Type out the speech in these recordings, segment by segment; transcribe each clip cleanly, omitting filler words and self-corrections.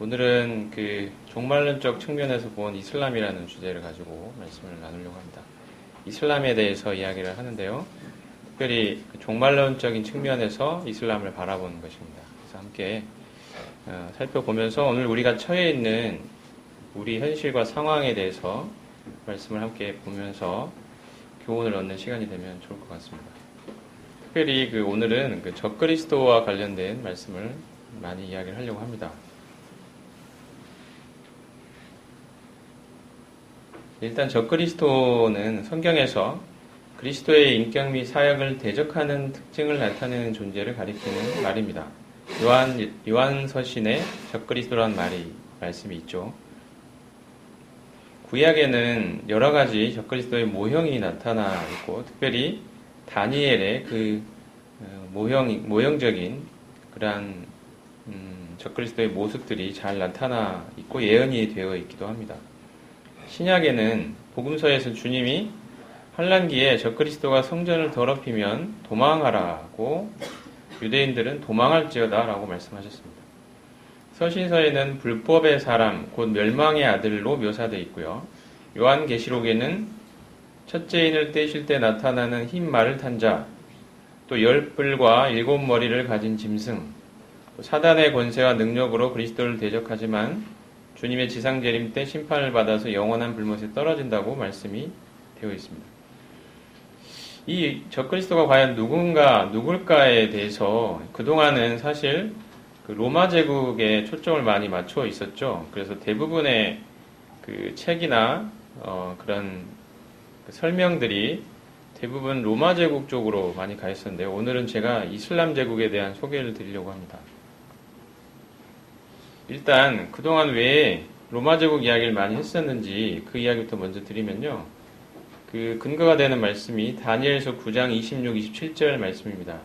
오늘은 그 종말론적 측면에서 본 이슬람이라는 주제를 가지고 말씀을 나누려고 합니다. 이슬람에 대해서 이야기를 하는데요. 특별히 그 종말론적인 측면에서 이슬람을 바라보는 것입니다. 그래서 함께 살펴보면서 오늘 우리가 처해 있는 우리 현실과 상황에 대해서 말씀을 함께 보면서 교훈을 얻는 시간이 되면 좋을 것 같습니다. 특별히 오늘은 그 적그리스도와 관련된 말씀을 많이 이야기를 하려고 합니다. 일단 적그리스도는 성경에서 그리스도의 인격 및 사역을 대적하는 특징을 나타내는 존재를 가리키는 말입니다. 요한서신에 적그리스도라는 말씀이 있죠. 구약에는 여러 가지 적그리스도의 모형이 나타나 있고, 특별히 다니엘의 그 모형적인 그러한 적그리스도의 모습들이 잘 나타나 있고 예언이 되어 있기도 합니다. 신약에는 복음서에서 주님이 환난기에 적그리스도가 성전을 더럽히면 도망하라고 유대인들은 도망할지어다 라고 말씀하셨습니다. 서신서에는 불법의 사람, 곧 멸망의 아들로 묘사되어 있고요. 요한계시록에는 첫째인을 떼실 때 나타나는 흰 말을 탄 자, 또 10뿔과 7머리를 가진 짐승, 또 사단의 권세와 능력으로 그리스도를 대적하지만 주님의 지상재림 때 심판을 받아서 영원한 불못에 떨어진다고 말씀이 되어 있습니다. 이 적그리스도가 과연 누굴까에 대해서 그동안은 사실 그 로마 제국에 초점을 많이 맞춰 있었죠. 그래서 대부분의 그 책이나 그런 그 설명들이 대부분 로마 제국 쪽으로 많이 가 있었는데, 오늘은 제가 이슬람 제국에 대한 소개를 드리려고 합니다. 일단 그동안 왜 로마 제국 이야기를 많이 했었는지 그 이야기부터 먼저 드리면요. 그 근거가 되는 말씀이 다니엘서 9장 26, 27절 말씀입니다.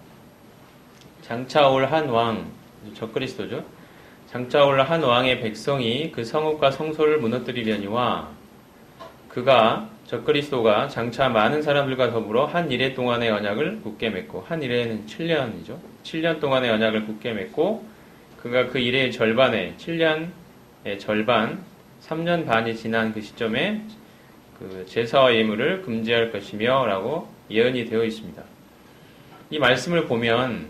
장차 올 한 왕, 적그리스도죠. 장차 올 한 왕의 백성이 그 성읍과 성소를 무너뜨리려니와 그가 적그리스도가 장차 많은 사람들과 더불어 한 이래 동안의 언약을 굳게 맺고, 한 이래는 7년이죠. 7년 동안의 언약을 굳게 맺고 그가 그 이래의 절반에 7년의 절반 3년 반이 지난 그 시점에 그 제사와 예물을 금지할 것이며 라고 예언이 되어 있습니다. 이 말씀을 보면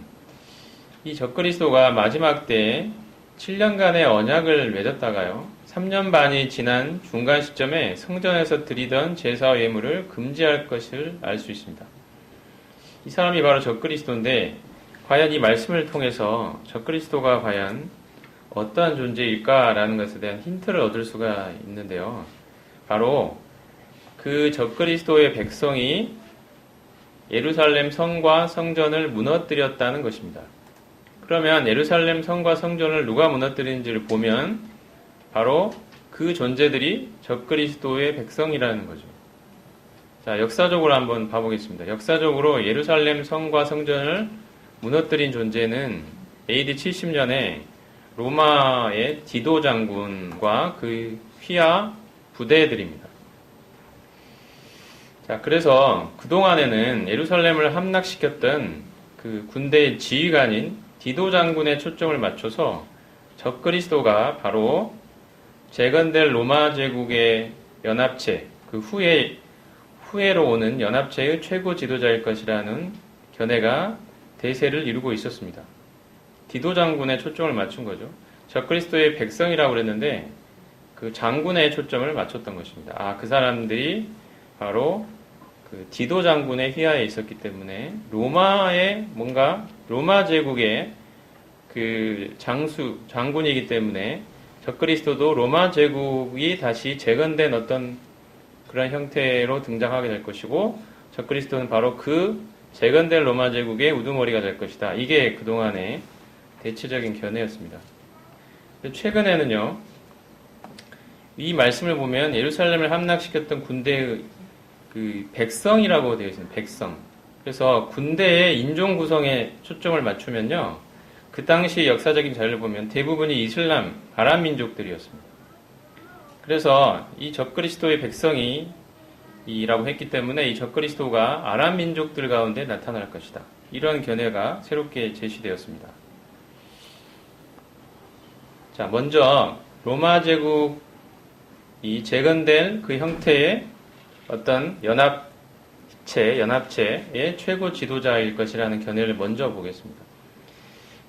이 적그리스도가 마지막 때에 7년간의 언약을 맺었다가요 3년 반이 지난 중간 시점에 성전에서 드리던 제사와 예물을 금지할 것을 알 수 있습니다. 이 사람이 바로 적그리스도인데, 과연 이 말씀을 통해서 적그리스도가 과연 어떠한 존재일까라는 것에 대한 힌트를 얻을 수가 있는데요. 바로 그 적그리스도의 백성이 예루살렘 성과 성전을 무너뜨렸다는 것입니다. 그러면 예루살렘 성과 성전을 누가 무너뜨린지를 보면 바로 그 존재들이 적그리스도의 백성이라는 거죠. 자, 역사적으로 한번 봐보겠습니다. 역사적으로 예루살렘 성과 성전을 무너뜨린 존재는 AD 70년에 로마의 디도 장군과 그 휘하 부대들입니다. 자, 그래서 그동안에는 예루살렘을 함락시켰던 그 군대의 지휘관인 디도 장군의 초점을 맞춰서 적그리스도가 바로 재건될 로마 제국의 연합체, 그 후회로 오는 연합체의 최고 지도자일 것이라는 견해가 대세를 이루고 있었습니다. 디도 장군의 초점을 맞춘 거죠. 적그리스도의 백성이라고 그랬는데 그 장군의 초점을 맞췄던 것입니다. 아, 그 사람들이 바로 그 디도 장군의 휘하에 있었기 때문에 로마 제국의 그 장군이기 때문에 적그리스도도 로마 제국이 다시 재건된 어떤 그런 형태로 등장하게 될 것이고, 적그리스도는 바로 그 재건된 로마 제국의 우두머리가 될 것이다. 이게 그동안의 대체적인 견해였습니다. 최근에는요, 이 말씀을 보면 예루살렘을 함락시켰던 군대의 그 백성이라고 되어 있습니다. 백성. 그래서 군대의 인종 구성에 초점을 맞추면요, 그 당시 역사적인 자료를 보면 대부분이 이슬람, 아랍 민족들이었습니다. 그래서 이 적그리스도의 백성이라고 했기 때문에 이 적그리스도가 아랍 민족들 가운데 나타날 것이다. 이런 견해가 새롭게 제시되었습니다. 자, 먼저 로마 제국이 재건될 그 형태의 어떤 연합체의 최고 지도자일 것이라는 견해를 먼저 보겠습니다.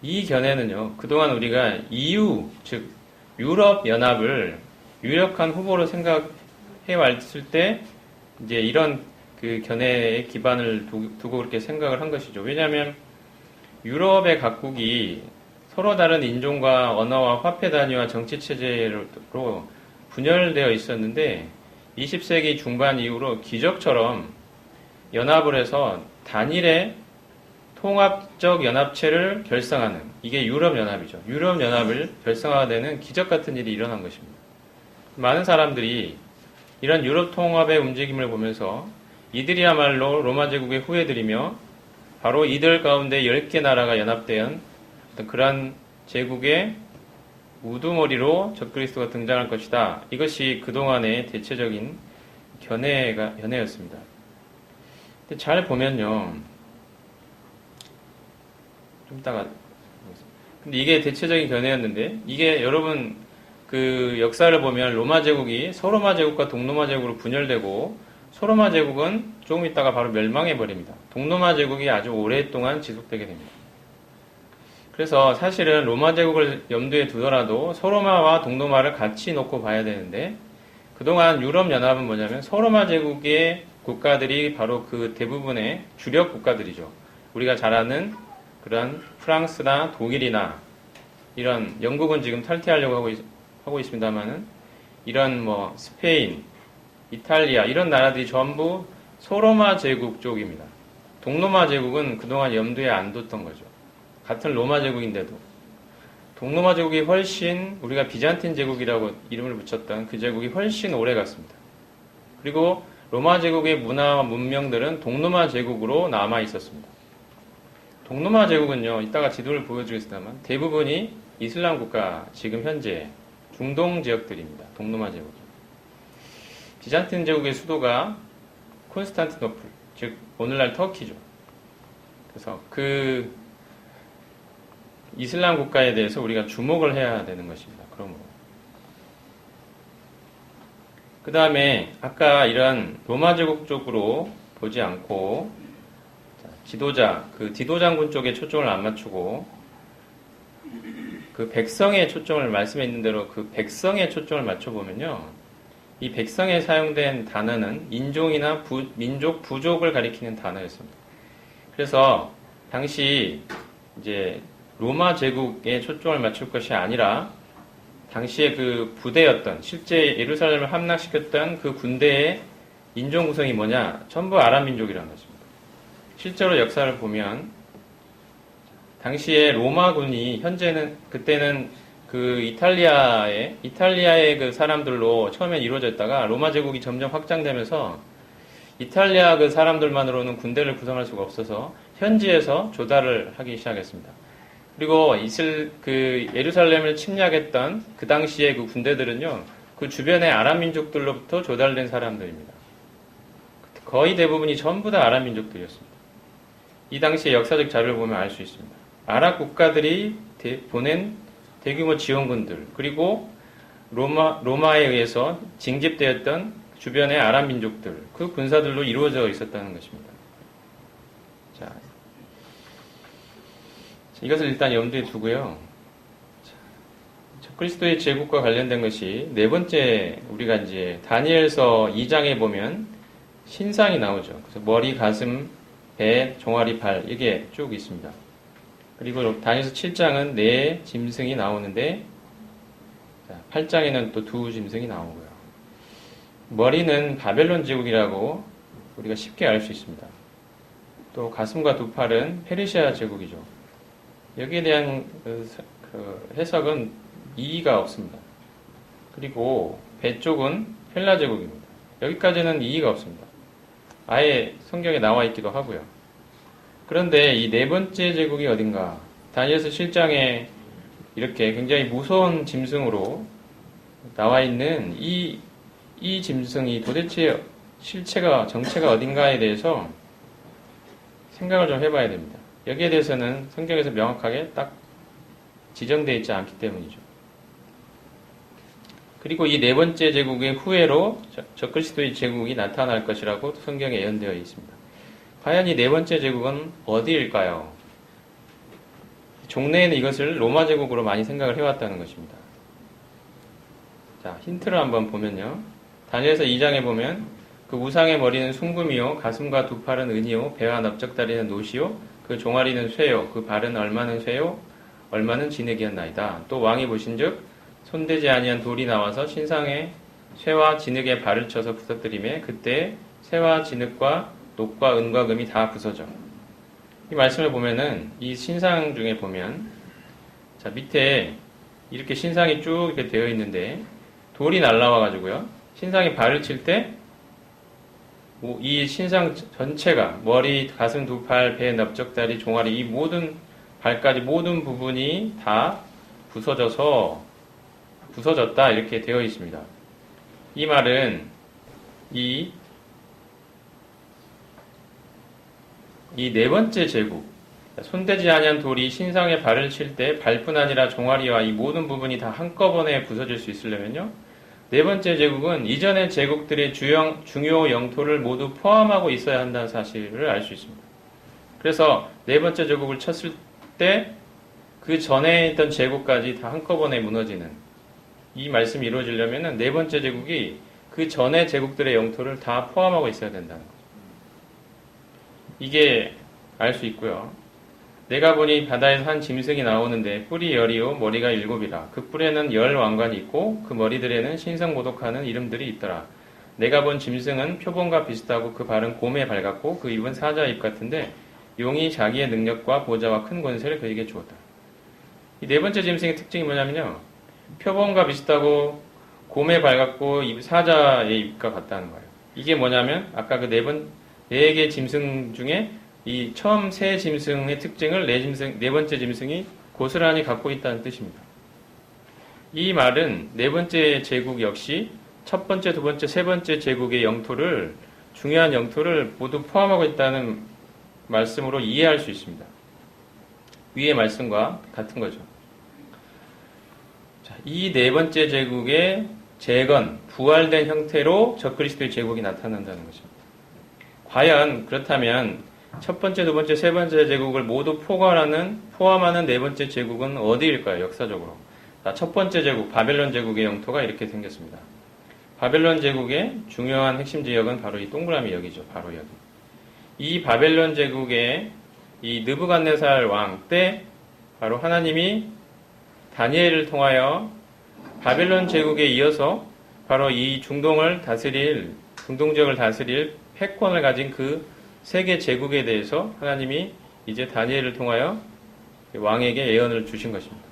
이 견해는요, 그동안 우리가 EU, 즉 유럽 연합을 유력한 후보로 생각해 왔을 때 이제 이런 그 견해의 기반을 두고 그렇게 생각을 한 것이죠. 왜냐하면 유럽의 각국이 서로 다른 인종과 언어와 화폐 단위와 정치 체제로 분열되어 있었는데 20세기 중반 이후로 기적처럼 연합을 해서 단일의 통합적 연합체를 결성하는, 이게 유럽 연합이죠. 유럽 연합을 결성하게 되는 기적 같은 일이 일어난 것입니다. 많은 사람들이 이런 유럽 통합의 움직임을 보면서 이들이야말로 로마 제국의 후예들이며 바로 이들 가운데 10개 나라가 연합된 어떤 그러한 제국의 우두머리로 적그리스도가 등장할 것이다. 이것이 그동안의 대체적인 견해였습니다. 근데 잘 보면요. 좀 이따가. 근데 이게 대체적인 견해였는데, 이게 여러분 그 역사를 보면 로마 제국이 서로마 제국과 동로마 제국으로 분열되고, 소로마 제국은 조금 있다가 바로 멸망해버립니다. 동로마 제국이 아주 오랫동안 지속되게 됩니다. 그래서 사실은 로마 제국을 염두에 두더라도 소로마와 동로마를 같이 놓고 봐야 되는데, 그동안 유럽 연합은 뭐냐면 소로마 제국의 국가들이 바로 그 대부분의 주력 국가들이죠. 우리가 잘 아는 그런 프랑스나 독일이나 이런, 영국은 지금 탈퇴하려고 하고 있습니다만은 이런 뭐 스페인, 이탈리아 이런 나라들이 전부 소로마 제국 쪽입니다. 동로마 제국은 그동안 염두에 안 뒀던 거죠. 같은 로마 제국인데도 동로마 제국이 훨씬, 우리가 비잔틴 제국이라고 이름을 붙였던 그 제국이 훨씬 오래 갔습니다. 그리고 로마 제국의 문화와 문명들은 동로마 제국으로 남아 있었습니다. 동로마 제국은요, 이따가 지도를 보여드리겠습니다만 대부분이 이슬람 국가, 지금 현재 중동 지역들입니다. 동로마 제국이. 비잔틴 제국의 수도가 콘스탄티노플, 즉 오늘날 터키죠. 그래서 그 이슬람 국가에 대해서 우리가 주목을 해야 되는 것입니다. 그러므로. 그 다음에 아까 이런 로마 제국 쪽으로 보지 않고 지도자, 그 디도 장군 쪽에 초점을 안 맞추고 그 백성에 초점을, 말씀해 있는 대로 그 백성에 초점을 맞춰보면요, 이 백성에 사용된 단어는 인종이나 민족, 부족을 가리키는 단어였습니다. 그래서 당시 이제 로마 제국에 초점을 맞출 것이 아니라 당시에 그 부대였던, 실제 예루살렘을 함락시켰던 그 군대의 인종 구성이 뭐냐? 전부 아랍 민족이라는 것입니다. 실제로 역사를 보면 당시에 로마군이, 현재는, 그때는 그 이탈리아의 그 사람들로 처음엔 이루어졌다가 로마 제국이 점점 확장되면서 이탈리아 그 사람들만으로는 군대를 구성할 수가 없어서 현지에서 조달을 하기 시작했습니다. 그리고 예루살렘을 침략했던 그 당시에 그 군대들은요, 그 주변의 아랍 민족들로부터 조달된 사람들입니다. 거의 대부분이 전부 다 아랍 민족들이었습니다. 이 당시의 역사적 자료를 보면 알 수 있습니다. 아랍 국가들이 보낸 대규모 지원군들, 그리고 로마에 의해서 징집되었던 주변의 아랍 민족들, 그 군사들로 이루어져 있었다는 것입니다. 자, 이것을 일단 염두에 두고요. 그리스도의 제국과 관련된 것이 네 번째, 우리가 이제 다니엘서 2장에 보면 신상이 나오죠. 그래서 머리, 가슴, 배, 종아리, 발, 이게 쭉 있습니다. 그리고 다니엘서 7장은 네 짐승이 나오는데 8장에는 또 두 짐승이 나오고요. 머리는 바벨론 제국이라고 우리가 쉽게 알 수 있습니다. 또 가슴과 두 팔은 페르시아 제국이죠. 여기에 대한 그 해석은 이의가 없습니다. 그리고 배 쪽은 헬라 제국입니다. 여기까지는 이의가 없습니다. 아예 성경에 나와 있기도 하고요. 그런데 이 네 번째 제국이 어딘가? 다니엘서 7장에 이렇게 굉장히 무서운 짐승으로 나와 있는 이 짐승이 도대체 정체가 어딘가에 대해서 생각을 좀 해봐야 됩니다. 여기에 대해서는 성경에서 명확하게 딱 지정되어 있지 않기 때문이죠. 그리고 이 네 번째 제국의 후예로 적그리스도의 제국이 나타날 것이라고 성경에 예언되어 있습니다. 과연 이 네 번째 제국은 어디일까요? 종래에는 이것을 로마 제국으로 많이 생각을 해왔다는 것입니다. 자, 힌트를 한번 보면요. 다니엘서 2장에 보면 그 우상의 머리는 숭금이요, 가슴과 두 팔은 은이요, 배와 넓적다리는 노시요, 그 종아리는 쇠요, 그 발은 얼마는 쇠요, 얼마는 진흙이었나이다. 또 왕이 보신즉 손대지 아니한 돌이 나와서 신상의 쇠와 진흙에 발을 쳐서 부서뜨리매 그때 쇠와 진흙과 녹과 은과 금이 다 부서져. 이 말씀을 보면은 이 신상 중에 보면 자 밑에 이렇게 신상이 쭉 이렇게 되어 있는데 돌이 날라와 가지고요. 신상이 발을 칠 때 이 신상 전체가 머리, 가슴, 두 팔, 배, 넓적다리, 종아리 이 모든 발까지 모든 부분이 다 부서졌다 이렇게 되어 있습니다. 이 말은 이 네 번째 제국 손대지 아니한 돌이 신상에 발을 칠 때 발뿐 아니라 종아리와 이 모든 부분이 다 한꺼번에 부서질 수 있으려면요. 네 번째 제국은 이전의 제국들의 중요 영토를 모두 포함하고 있어야 한다는 사실을 알 수 있습니다. 그래서 네 번째 제국을 쳤을 때 그 전에 있던 제국까지 다 한꺼번에 무너지는 이 말씀이 이루어지려면 네 번째 제국이 그 전에 제국들의 영토를 다 포함하고 있어야 된다는 거죠. 이게 알 수 있고요. 내가 보니 바다에서 한 짐승이 나오는데 뿔이 10이요 머리가 7이라 그 뿔에는 10 왕관이 있고 그 머리들에는 신성모독하는 이름들이 있더라. 내가 본 짐승은 표범과 비슷하고 그 발은 곰의 발 같고 그 입은 사자의 입 같은데 용이 자기의 능력과 보좌와 큰 권세를 그에게 주었다. 이 네 번째 짐승의 특징이 뭐냐면요. 표범과 비슷하고 곰의 발 같고 사자의 입과 같다는 거예요. 이게 뭐냐면 아까 그 네 개 짐승 중에 이 처음 세 짐승의 특징을 네 번째 짐승이 고스란히 갖고 있다는 뜻입니다. 이 말은 네 번째 제국 역시 첫 번째, 두 번째, 세 번째 제국의 중요한 영토를 모두 포함하고 있다는 말씀으로 이해할 수 있습니다. 위의 말씀과 같은 거죠. 이 네 번째 제국의 부활된 형태로 적그리스도의 제국이 나타난다는 것입니다. 과연 그렇다면 첫 번째, 두 번째, 세 번째 제국을 모두 포함하는 네 번째 제국은 어디일까요? 역사적으로. 첫 번째 제국, 바벨론 제국의 영토가 이렇게 생겼습니다. 바벨론 제국의 중요한 핵심 지역은 바로 이 동그라미 여기죠. 바로 여기. 이 바벨론 제국의 이 느부갓네살 왕 때 바로 하나님이 다니엘을 통하여 바벨론 제국에 이어서 바로 이 중동 지역을 다스릴 패권을 가진 그 세계 제국에 대해서 하나님이 이제 다니엘을 통하여 왕에게 예언을 주신 것입니다.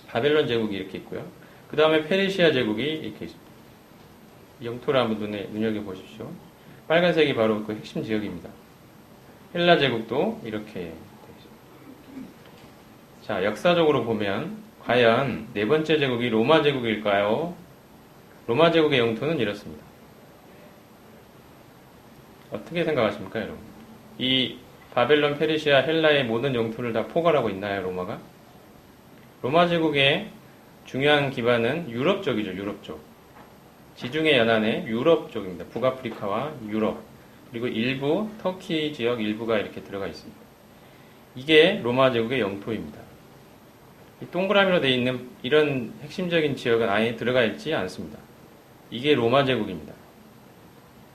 바벨론 제국이 이렇게 있고요. 그 다음에 페르시아 제국이 이렇게 있습니다. 영토를 한번 눈여겨보십시오. 빨간색이 바로 그 핵심 지역입니다. 헬라 제국도 이렇게 되어 있습니다. 자, 역사적으로 보면 과연 네 번째 제국이 로마 제국일까요? 로마 제국의 영토는 이렇습니다. 어떻게 생각하십니까, 여러분? 이 바벨론, 페르시아, 헬라의 모든 영토를 다 포괄하고 있나요, 로마가? 로마 제국의 중요한 기반은 유럽 쪽이죠, 유럽 쪽. 지중해 연안의 유럽 쪽입니다. 북아프리카와 유럽. 그리고 일부, 터키 지역 일부가 이렇게 들어가 있습니다. 이게 로마 제국의 영토입니다. 이 동그라미로 되어 있는 이런 핵심적인 지역은 아예 들어가 있지 않습니다. 이게 로마 제국입니다.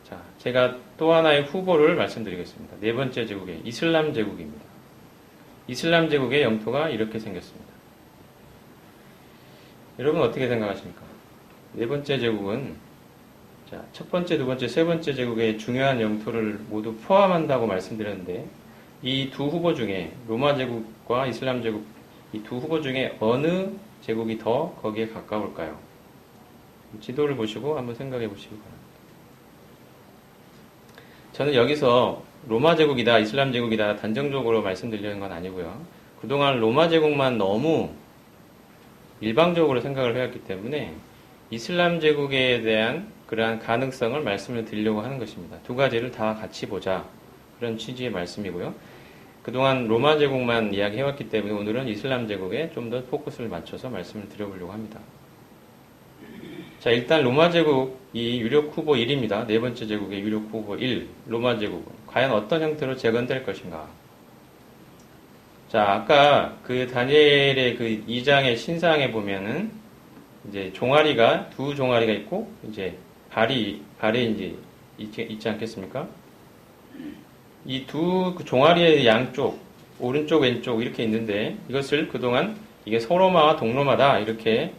자, 제가 또 하나의 후보를 말씀드리겠습니다. 네 번째 제국의 이슬람 제국입니다. 이슬람 제국의 영토가 이렇게 생겼습니다. 여러분 어떻게 생각하십니까? 네 번째 제국은 자, 첫 번째, 두 번째, 세 번째 제국의 중요한 영토를 모두 포함한다고 말씀드렸는데 이 두 후보 중에 로마 제국과 이슬람 제국 이 두 후보 중에 어느 제국이 더 거기에 가까울까요? 지도를 보시고 한번 생각해 보시기 바랍니다. 저는 여기서 로마 제국이다, 이슬람 제국이다 단정적으로 말씀드리는 건 아니고요. 그동안 로마 제국만 너무 일방적으로 생각을 해왔기 때문에 이슬람 제국에 대한 그러한 가능성을 말씀을 드리려고 하는 것입니다. 두 가지를 다 같이 보자. 그런 취지의 말씀이고요. 그동안 로마 제국만 이야기해왔기 때문에 오늘은 이슬람 제국에 좀 더 포커스를 맞춰서 말씀을 드려보려고 합니다. 자, 일단 로마 제국이 유력 후보 1입니다. 네 번째 제국의 유력 후보 1, 로마 제국은 과연 어떤 형태로 재건될 것인가? 자, 아까 그 다니엘의 그 2장의 신상에 보면은 이제 종아리가 두 종아리가 있고 이제 발에 이제 있지 않겠습니까? 이 두 종아리의 양쪽, 오른쪽, 왼쪽 이렇게 있는데 이것을 그동안 이게 서로마와 동로마다 이렇게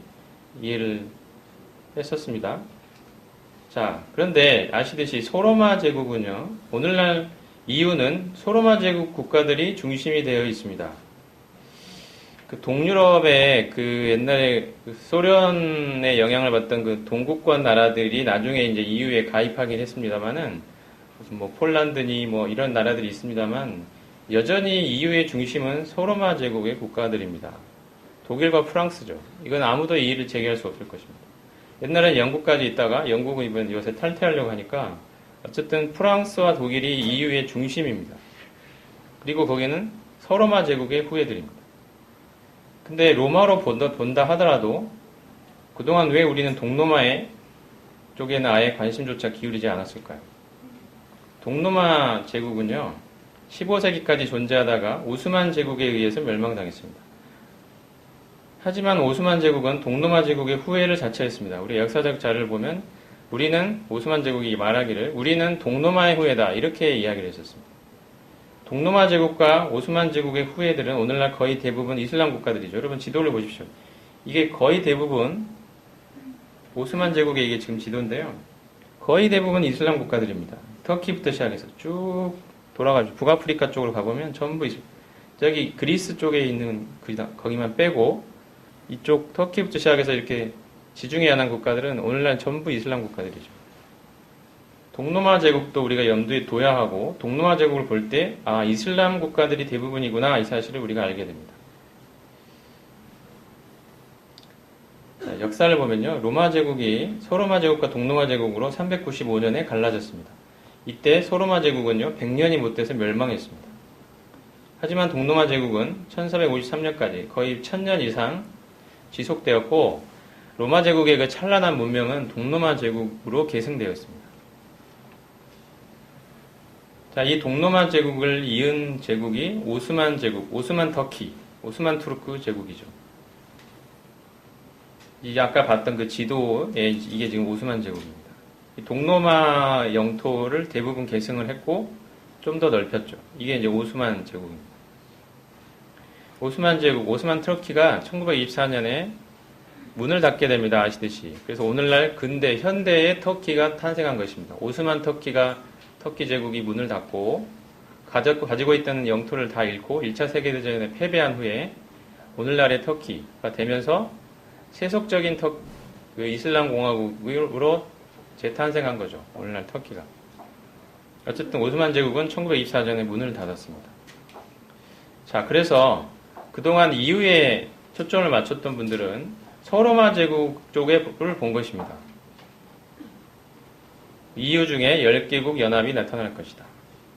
이해를 했었습니다. 자, 그런데 아시듯이 소로마 제국은요, 오늘날 이유는 소로마 제국 국가들이 중심이 되어 있습니다. 그 동유럽의 그 옛날에 그 소련의 영향을 받던 그 동국권 나라들이 나중에 이제 EU에 가입하긴 했습니다만은 무슨 뭐 폴란드니 뭐 이런 나라들이 있습니다만 여전히 EU의 중심은 소로마 제국의 국가들입니다. 독일과 프랑스죠. 이건 아무도 이의를 제기할 수 없을 것입니다. 옛날엔 영국까지 있다가 영국은 이번 요새 탈퇴하려고 하니까 어쨌든 프랑스와 독일이 EU의 중심입니다. 그리고 거기는 서로마 제국의 후예들입니다. 근데 로마로 본다 하더라도 그동안 왜 우리는 동로마의 쪽에는 아예 관심조차 기울이지 않았을까요? 동로마 제국은요, 15세기까지 존재하다가 오스만 제국에 의해서 멸망당했습니다. 하지만 오스만 제국은 동로마 제국의 후예를 자처했습니다. 우리 역사적 자료를 보면 우리는 오스만 제국이 말하기를 우리는 동로마의 후예다 이렇게 이야기를 했었습니다. 동로마 제국과 오스만 제국의 후예들은 오늘날 거의 대부분 이슬람 국가들이죠. 여러분 지도를 보십시오. 이게 거의 대부분 오스만 제국의 이게 지금 지도인데요. 거의 대부분 이슬람 국가들입니다. 터키부터 시작해서 쭉 돌아가지고 북아프리카 쪽으로 가보면 전부 있습니다. 저기 그리스 쪽에 있는 거기만 빼고 이쪽 터키부터 시작해서 이렇게 지중해 연안 국가들은 오늘날 전부 이슬람 국가들이죠. 동로마 제국도 우리가 염두에 둬야 하고 동로마 제국을 볼 때 이슬람 국가들이 대부분이구나 이 사실을 우리가 알게 됩니다. 자, 역사를 보면요. 로마 제국이 소로마 제국과 동로마 제국으로 395년에 갈라졌습니다. 이때 소로마 제국은요 100년이 못 돼서 멸망했습니다. 하지만 동로마 제국은 1453년까지 거의 1000년 이상 지속되었고 로마 제국의 그 찬란한 문명은 동로마 제국으로 계승되었습니다. 자, 이 동로마 제국을 이은 제국이 오스만 제국, 오스만 터키, 오스만 투르크 제국이죠. 이 아까 봤던 그 지도에 이게 지금 오스만 제국입니다. 이 동로마 영토를 대부분 계승을 했고 좀 더 넓혔죠. 이게 이제 오스만 제국입니다. 오스만 제국, 오스만 터키가 1924년에 문을 닫게 됩니다. 아시듯이. 그래서 오늘날 근대, 현대의 터키가 탄생한 것입니다. 오스만 터키 제국이 문을 닫고 가지고 있던 영토를 다 잃고 1차 세계대전에 패배한 후에 오늘날의 터키가 되면서 세속적인 이슬람 공화국으로 재탄생한 거죠. 오늘날 터키가. 어쨌든 오스만 제국은 1924년에 문을 닫았습니다. 자, 그래서 그동안 이후에 초점을 맞췄던 분들은 서로마 제국 쪽을 본 것입니다. EU 중에 10개국 연합이 나타날 것이다.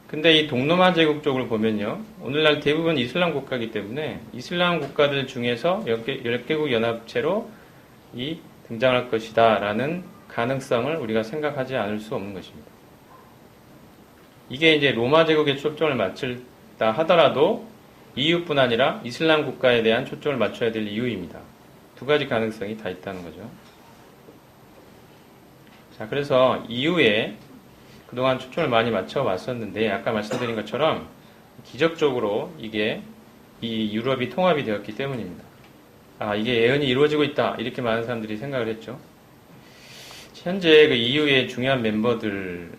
근데 이 동로마 제국 쪽을 보면요. 오늘날 대부분 이슬람 국가이기 때문에 이슬람 국가들 중에서 10개국 연합체로 등장할 것이다 라는 가능성을 우리가 생각하지 않을 수 없는 것입니다. 이게 이제 로마 제국에 초점을 맞춘다 하더라도 EU뿐 아니라 이슬람 국가에 대한 초점을 맞춰야 될 이유입니다. 두 가지 가능성이 다 있다는 거죠. 자, 그래서 EU에 그동안 초점을 많이 맞춰 왔었는데 아까 말씀드린 것처럼 기적적으로 이게 이 유럽이 통합이 되었기 때문입니다. 이게 예언이 이루어지고 있다 이렇게 많은 사람들이 생각을 했죠. 현재 그 EU의 중요한 멤버들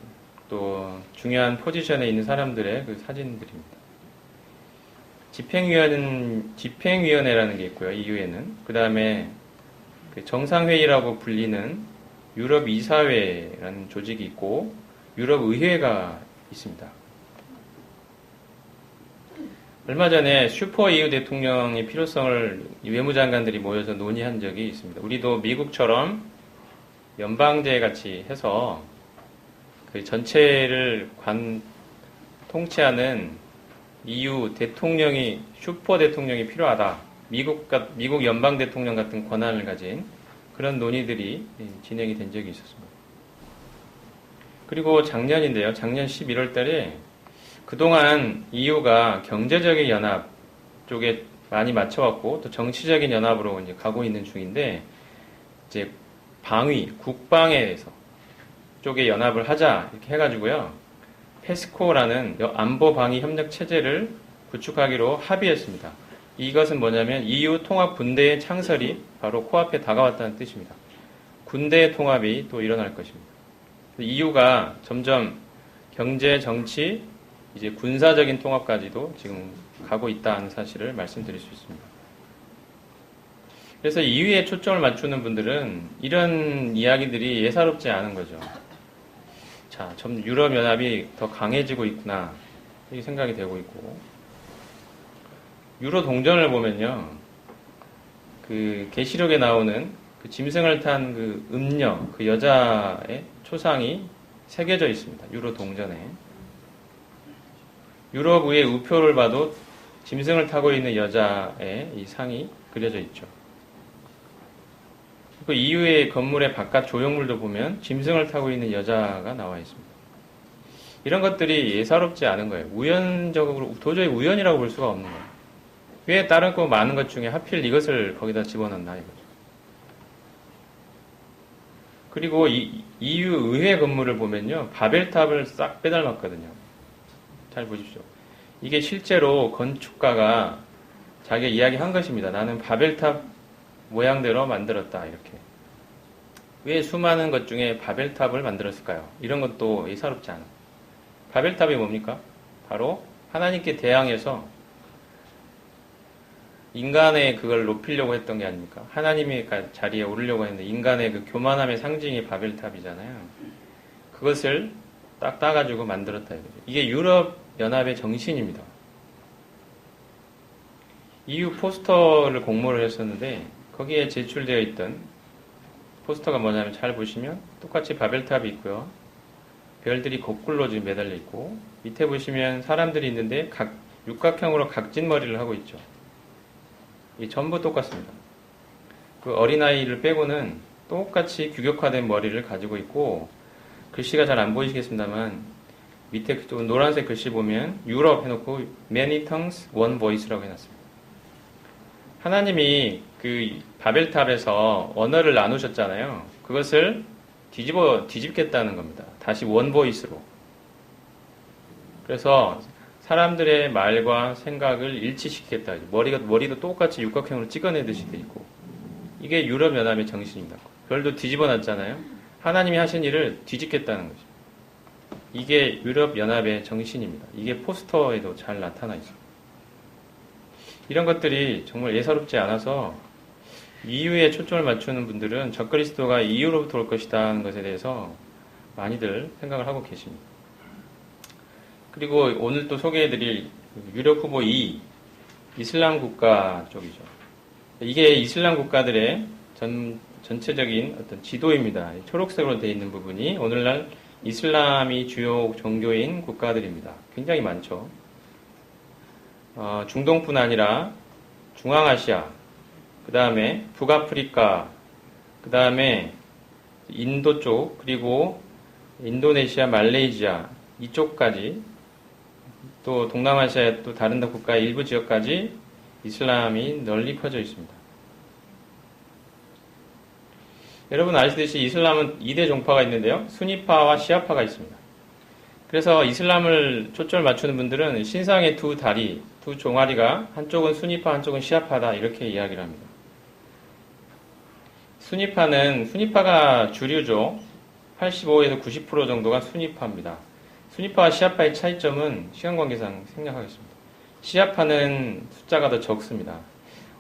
또 중요한 포지션에 있는 사람들의 그 사진들입니다. 집행위원회라는 게 있고요. EU에는 그 다음에 그 정상회의라고 불리는 유럽 이사회라는 조직이 있고 유럽 의회가 있습니다. 얼마 전에 슈퍼 EU 대통령의 필요성을 외무장관들이 모여서 논의한 적이 있습니다. 우리도 미국처럼 연방제 같이 해서 그 전체를 통치하는 EU 슈퍼 대통령이 필요하다. 미국 연방 대통령 같은 권한을 가진 그런 논의들이 진행이 된 적이 있었습니다. 그리고 작년인데요. 작년 11월 달에 그동안 EU가 경제적인 연합 쪽에 많이 맞춰왔고 또 정치적인 연합으로 이제 가고 있는 중인데 이제 방위, 국방에 대해서 쪽에 연합을 하자 이렇게 해가지고요. 페스코라는 안보 방위 협력 체제를 구축하기로 합의했습니다. 이것은 뭐냐면 EU 통합 군대의 창설이 바로 코앞에 다가왔다는 뜻입니다. 군대의 통합이 또 일어날 것입니다. EU가 점점 경제, 정치, 이제 군사적인 통합까지도 지금 가고 있다는 사실을 말씀드릴 수 있습니다. 그래서 EU에 초점을 맞추는 분들은 이런 이야기들이 예사롭지 않은 거죠. 자, 점 유럽연합이 더 강해지고 있구나 이렇게 생각이 되고 있고 유로 동전을 보면요, 그 계시록에 나오는 그 짐승을 탄 그 음녀 그 여자의 초상이 새겨져 있습니다. 유로 동전에 유럽 위의 우표를 봐도 짐승을 타고 있는 여자의 이 상이 그려져 있죠. 그 EU의 건물의 바깥 조형물도 보면 짐승을 타고 있는 여자가 나와 있습니다. 이런 것들이 예사롭지 않은 거예요. 우연적으로 도저히 우연이라고 볼 수가 없는 거예요. 왜 다른 거 많은 것 중에 하필 이것을 거기다 집어넣나 이거죠. 그리고 EU 의회 건물을 보면요, 바벨탑을 싹 빼닮았거든요. 잘 보십시오. 이게 실제로 건축가가 자기가 이야기한 것입니다. 나는 바벨탑 모양대로 만들었다 이렇게. 왜 수많은 것 중에 바벨탑을 만들었을까요? 이런 것도 예사롭지 않아요. 바벨탑이 뭡니까? 바로 하나님께 대항해서 인간의 그걸 높이려고 했던 게 아닙니까? 하나님의 자리에 오르려고 했는데 인간의 그 교만함의 상징이 바벨탑이잖아요. 그것을 딱 따가지고 만들었다 이거죠. 이게 유럽 연합의 정신입니다. EU 포스터를 공모를 했었는데 거기에 제출되어 있던 포스터가 뭐냐면 잘 보시면 똑같이 바벨탑이 있고요. 별들이 거꾸로 지금 매달려 있고 밑에 보시면 사람들이 있는데 육각형으로 각진 머리를 하고 있죠. 이 전부 똑같습니다. 그 어린아이를 빼고는 똑같이 규격화된 머리를 가지고 있고 글씨가 잘 안 보이시겠습니다만 밑에 노란색 글씨 보면 유럽 해놓고 many tongues, one voice라고 해놨습니다. 하나님이 그 바벨탑에서 언어를 나누셨잖아요. 그것을 뒤집겠다는 겁니다. 다시 원 보이스로. 그래서 사람들의 말과 생각을 일치시키겠다. 머리도 똑같이 육각형으로 찍어내듯이 돼 있고. 이게 유럽연합의 정신입니다. 별도 뒤집어 놨잖아요. 하나님이 하신 일을 뒤집겠다는 거죠. 이게 유럽연합의 정신입니다. 이게 포스터에도 잘 나타나 있습니다. 이런 것들이 정말 예사롭지 않아서 EU에 초점을 맞추는 분들은 적그리스도가 EU로부터 올 것이다 하는 것에 대해서 많이들 생각을 하고 계십니다. 그리고 오늘 또 소개해드릴 유력 후보 2, 이슬람 국가 쪽이죠. 이게 이슬람 국가들의 전체적인 어떤 지도입니다. 초록색으로 되어 있는 부분이 오늘날 이슬람이 주요 종교인 국가들입니다. 굉장히 많죠. 중동뿐 아니라 중앙아시아, 그 다음에 북아프리카, 그 다음에 인도 쪽, 그리고 인도네시아, 말레이시아 이쪽까지 또 동남아시아의 또 다른 국가의 일부 지역까지 이슬람이 널리 퍼져 있습니다. 여러분 아시듯이 이슬람은 2대 종파가 있는데요. 수니파와 시아파가 있습니다. 그래서 이슬람을 초점을 맞추는 분들은 신상의 두 다리, 두 종아리가 한쪽은 수니파, 한쪽은 시아파다 이렇게 이야기를 합니다. 수니파가 주류죠. 85에서 90% 정도가 수니파입니다. 수니파와 시아파의 차이점은 시간 관계상 생략하겠습니다. 시아파는 숫자가 더 적습니다.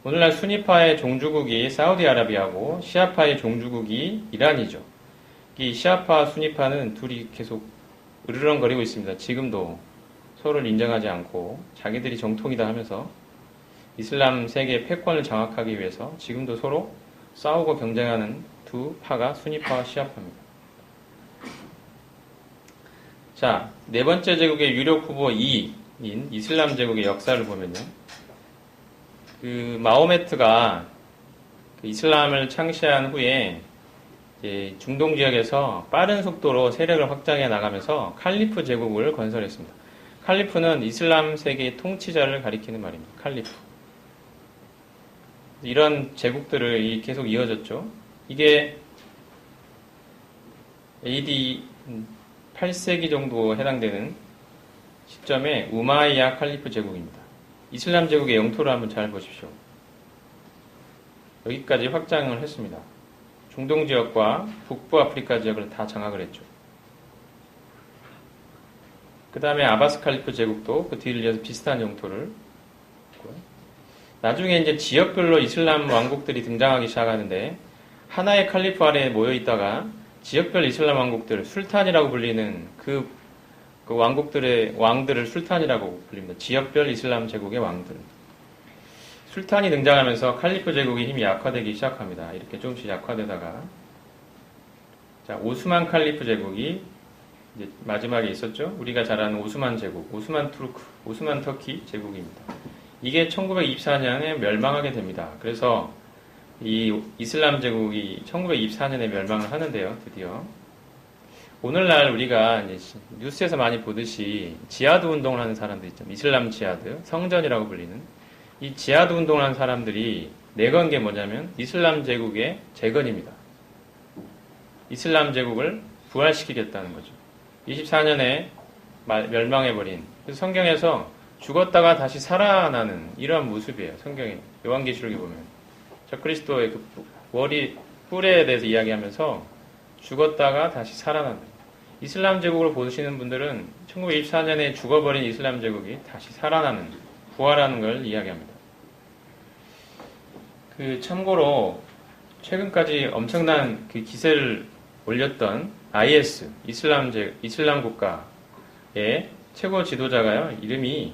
오늘날 수니파의 종주국이 사우디아라비아고 시아파의 종주국이 이란이죠. 이 시아파, 수니파는 둘이 계속 으르렁거리고 있습니다. 지금도 서로를 인정하지 않고 자기들이 정통이다 하면서 이슬람 세계의 패권을 장악하기 위해서 지금도 서로 싸우고 경쟁하는 두 파가 수니파와 시아파입니다. 자, 네 번째 제국의 유력 후보 2인 이슬람 제국의 역사를 보면요. 그 마호메트가 그 이슬람을 창시한 후에 이제 중동 지역에서 빠른 속도로 세력을 확장해 나가면서 칼리프 제국을 건설했습니다. 칼리프는 이슬람 세계의 통치자를 가리키는 말입니다. 칼리프. 이런 제국들을 계속 이어졌죠. 이게 AD 8세기 정도 해당되는 시점에 우마이야 칼리프 제국입니다. 이슬람 제국의 영토를 한번 잘 보십시오. 여기까지 확장을 했습니다. 중동 지역과 북부 아프리카 지역을 다 장악을 했죠. 그 다음에 아바스 칼리프 제국도 그 뒤를 이어서 비슷한 영토를 했고요. 나중에 이제 지역별로 이슬람 왕국들이 등장하기 시작하는데 하나의 칼리프 아래에 모여 있다가 지역별 이슬람 왕국들, 술탄이라고 불리는 그 왕국들의 왕들을 술탄이라고 불립니다. 지역별 이슬람 제국의 왕들. 술탄이 등장하면서 칼리프 제국의 힘이 약화되기 시작합니다. 이렇게 조금씩 약화되다가 자, 오스만 칼리프 제국이 이제 마지막에 있었죠. 우리가 잘 아는 오스만 제국, 오스만 투르크, 오스만 터키 제국입니다. 이게 1924년에 멸망하게 됩니다. 그래서 이 이슬람 제국이 1924년에 멸망을 하는데요. 드디어 오늘날 우리가 이제 뉴스에서 많이 보듯이 지하드 운동을 하는 사람들 있죠. 이슬람 지하드, 성전이라고 불리는 이 지하드 운동을 하는 사람들이 내건 게 뭐냐면 이슬람 제국의 재건입니다. 이슬람 제국을 부활시키겠다는 거죠. 24년에 멸망해버린. 그래서 성경에서 죽었다가 다시 살아나는 이러한 모습이에요. 성경에 요한계시록에 보면 저 그리스도의 그 뿔에 대해서 이야기하면서 죽었다가 다시 살아난다. 이슬람 제국을 보시는 분들은 1924년에 죽어버린 이슬람 제국이 다시 살아나는, 부활하는 걸 이야기합니다. 그 참고로 최근까지 엄청난 그 기세를 올렸던 IS, 이슬람 국가의 최고 지도자가요, 이름이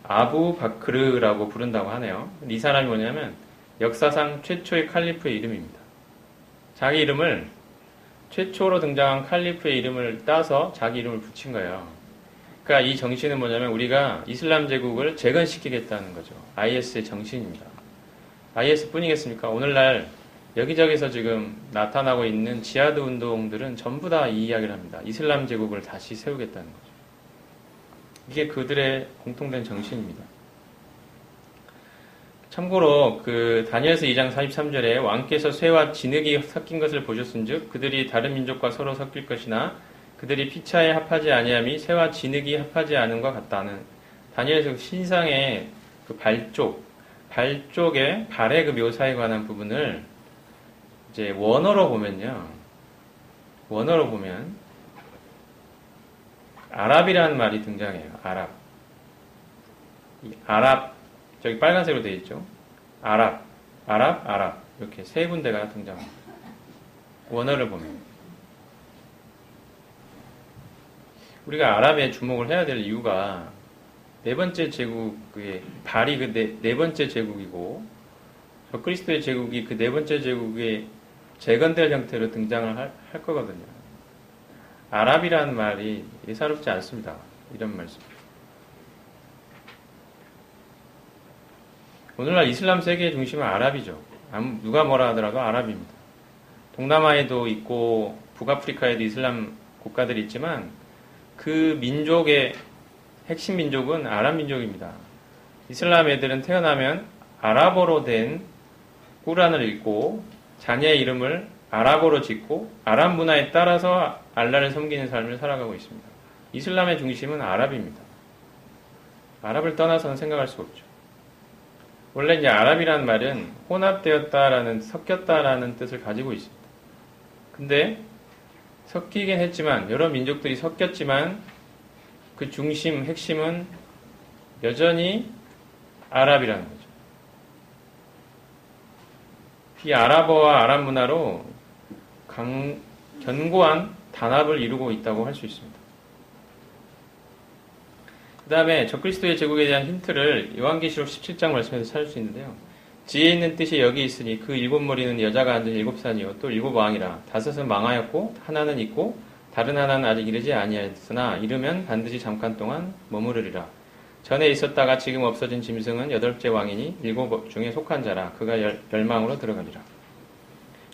아부 바크르라고 부른다고 하네요. 이 사람이 뭐냐면 역사상 최초의 칼리프의 이름입니다. 자기 이름을 최초로 등장한 칼리프의 이름을 따서 자기 이름을 붙인 거예요. 그러니까 이 정신은 뭐냐면 우리가 이슬람 제국을 재건시키겠다는 거죠. IS의 정신입니다. IS 뿐이겠습니까? 오늘날 여기저기서 지금 나타나고 있는 지하드 운동들은 전부 다 이 이야기를 합니다. 이슬람 제국을 다시 세우겠다는 거죠. 이게 그들의 공통된 정신입니다. 참고로 그 다니엘서 2장 43절에 왕께서 쇠와 진흙이 섞인 것을 보셨은즉 그들이 다른 민족과 서로 섞일 것이나 그들이 피차에 합하지 아니함이 쇠와 진흙이 합하지 않음과 같다는 다니엘서 신상의 그 발쪽의 발의 그 묘사에 관한 부분을 이제 원어로 보면 아랍이라는 말이 등장해요. 아랍 저기 빨간색으로 되어 있죠. 아랍 이렇게 세 군데가 등장합니다. 원어를 보면 우리가 아랍에 주목을 해야 될 이유가 네 번째 제국의 발이 그 네 번째 제국이고 저 그리스도의 제국이 그 네 번째 제국의 재건될 형태로 등장을 할 거거든요. 아랍이라는 말이 예사롭지 않습니다. 이런 말씀. 오늘날 이슬람 세계의 중심은 아랍이죠. 누가 뭐라 하더라도 아랍입니다. 동남아에도 있고 북아프리카에도 이슬람 국가들이 있지만 그 민족의 핵심 민족은 아랍 민족입니다. 이슬람 애들은 태어나면 아랍어로 된 꾸란을 읽고 자녀의 이름을 아랍어로 짓고 아랍 문화에 따라서 알라를 섬기는 삶을 살아가고 있습니다. 이슬람의 중심은 아랍입니다. 아랍을 떠나서는 생각할 수가 없죠. 원래 이제 아랍이라는 말은 혼합되었다라는, 섞였다라는 뜻을 가지고 있습니다. 근데 섞이긴 했지만, 여러 민족들이 섞였지만 그 중심, 핵심은 여전히 아랍이라는 거죠. 이 아랍어와 아랍 문화로 견고한 단합을 이루고 있다고 할 수 있습니다. 그 다음에 적그리스도의 제국에 대한 힌트를 요한계시록 17장 말씀에서 찾을 수 있는데요. 지혜 있는 뜻이 여기 있으니 그 일곱 머리는 여자가 앉은 일곱 산이요 또 일곱 왕이라. 다섯은 망하였고 하나는 있고 다른 하나는 아직 이르지 아니하였으나 이르면 반드시 잠깐 동안 머무르리라. 전에 있었다가 지금 없어진 짐승은 8째 왕이니 7 중에 속한 자라. 그가 멸망으로 들어가리라.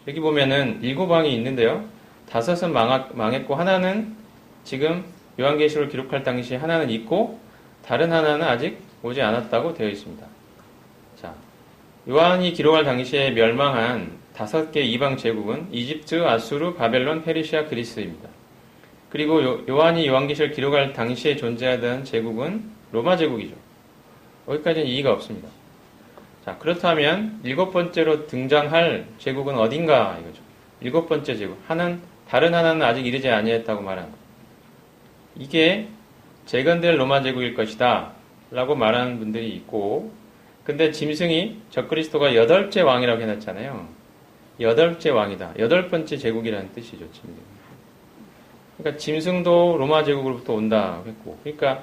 여기 보면은 7왕이 있는데요. 5은 망했고 하나는 지금 요한계시록을 기록할 당시에 하나는 있고 다른 하나는 아직 오지 않았다고 되어 있습니다. 자, 요한이 기록할 당시에 멸망한 5개 이방 제국은 이집트, 아수르, 바벨론, 페르시아, 그리스입니다. 그리고 요한이 요한계시를 기록할 당시에 존재하던 제국은 로마 제국이죠. 여기까지는 이의가 없습니다. 자, 그렇다면 7번째로 등장할 제국은 어딘가 이거죠. 7번째 제국. 다른 하나는 아직 이르지 아니했다고 말한 것. 이게 재건될 로마 제국일 것이다 라고 말하는 분들이 있고, 근데 짐승이 적그리스도가 8째 왕이라고 해놨잖아요. 8째 왕이다. 8번째 제국이라는 뜻이죠. 짐승. 그러니까 짐승도 로마 제국으로부터 온다고 했고, 그러니까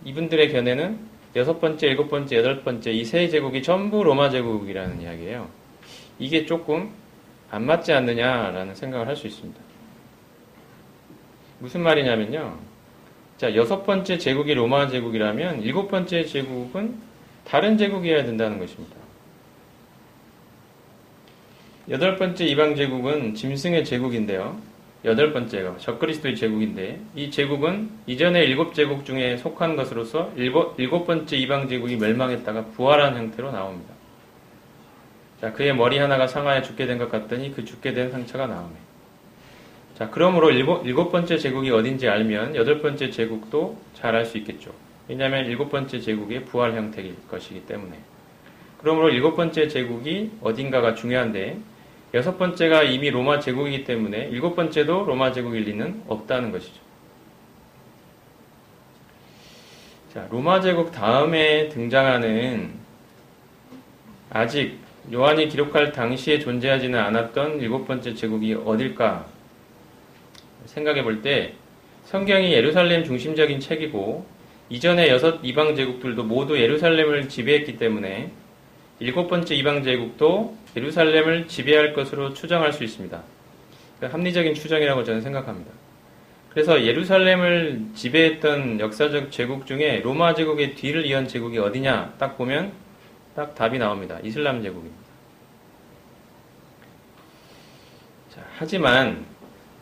이분들의 견해는 6번째, 7번째, 8번째 이 세 제국이 전부 로마 제국이라는 이야기예요. 이게 조금 안 맞지 않느냐라는 생각을 할 수 있습니다. 무슨 말이냐면요. 자, 6번째 제국이 로마 제국이라면 7번째 제국은 다른 제국이어야 된다는 것입니다. 8번째 이방 제국은 짐승의 제국인데요. 8번째가 적그리스도의 제국인데 이 제국은 이전의 7제국 중에 속한 것으로서 7번째 이방 제국이 멸망했다가 부활한 형태로 나옵니다. 자, 그의 머리 하나가 상하에 죽게 된 것 같더니 그 죽게 된 상처가 나오네. 자, 그러므로 7번째 제국이 어딘지 알면 8번째 제국도 잘 알 수 있겠죠. 왜냐하면 7번째 제국의 부활 형태일 것이기 때문에. 그러므로 7번째 제국이 어딘가가 중요한데 6번째가 이미 로마 제국이기 때문에 7번째도 로마 제국일 리는 없다는 것이죠. 자, 로마 제국 다음에 등장하는 아직 요한이 기록할 당시에 존재하지는 않았던 7번째 제국이 어딜까 생각해 볼 때 성경이 예루살렘 중심적인 책이고 이전의 6 이방 제국들도 모두 예루살렘을 지배했기 때문에 7번째 이방 제국도 예루살렘을 지배할 것으로 추정할 수 있습니다. 합리적인 추정이라고 저는 생각합니다. 그래서 예루살렘을 지배했던 역사적 제국 중에 로마 제국의 뒤를 이은 제국이 어디냐 딱 보면 딱 답이 나옵니다. 이슬람 제국입니다. 자, 하지만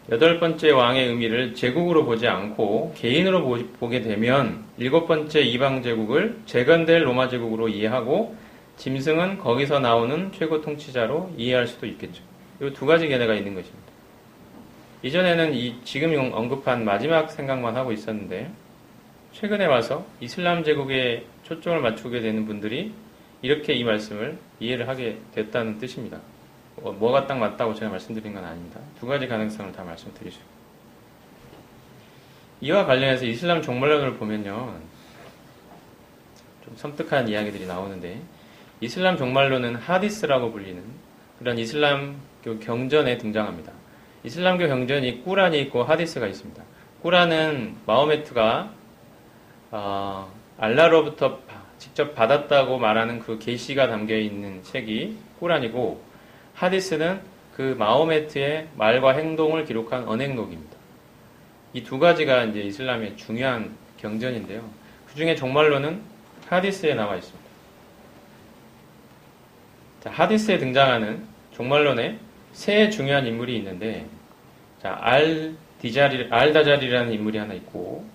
8번째 왕의 의미를 제국으로 보지 않고 개인으로 보게 되면 7번째 이방 제국을 재건될 로마 제국으로 이해하고 짐승은 거기서 나오는 최고 통치자로 이해할 수도 있겠죠. 이 2가지 견해가 있는 것입니다. 이전에는 지금 언급한 마지막 생각만 하고 있었는데 최근에 와서 이슬람 제국에 초점을 맞추게 되는 분들이 이렇게 이 말씀을 이해를 하게 됐다는 뜻입니다. 뭐가 딱 맞다고 제가 말씀드린 건 아닙니다. 2가지 가능성을 다 말씀드리죠. 이와 관련해서 이슬람 종말론을 보면요. 좀 섬뜩한 이야기들이 나오는데 이슬람 종말론은 하디스라고 불리는 그런 이슬람교 경전에 등장합니다. 이슬람교 경전이 꾸란이 있고 하디스가 있습니다. 꾸란은 마호메트가 알라로부터 직접 받았다고 말하는 그 계시가 담겨있는 책이 꾸란이고 하디스는 그 마호메트의 말과 행동을 기록한 언행록입니다. 이 2가지가 이제 이슬람의 중요한 경전인데요. 그 중에 종말론은 하디스에 나와 있습니다. 자, 하디스에 등장하는 종말론에 3 중요한 인물이 있는데, 자, 알다자리라는 인물이 하나 있고,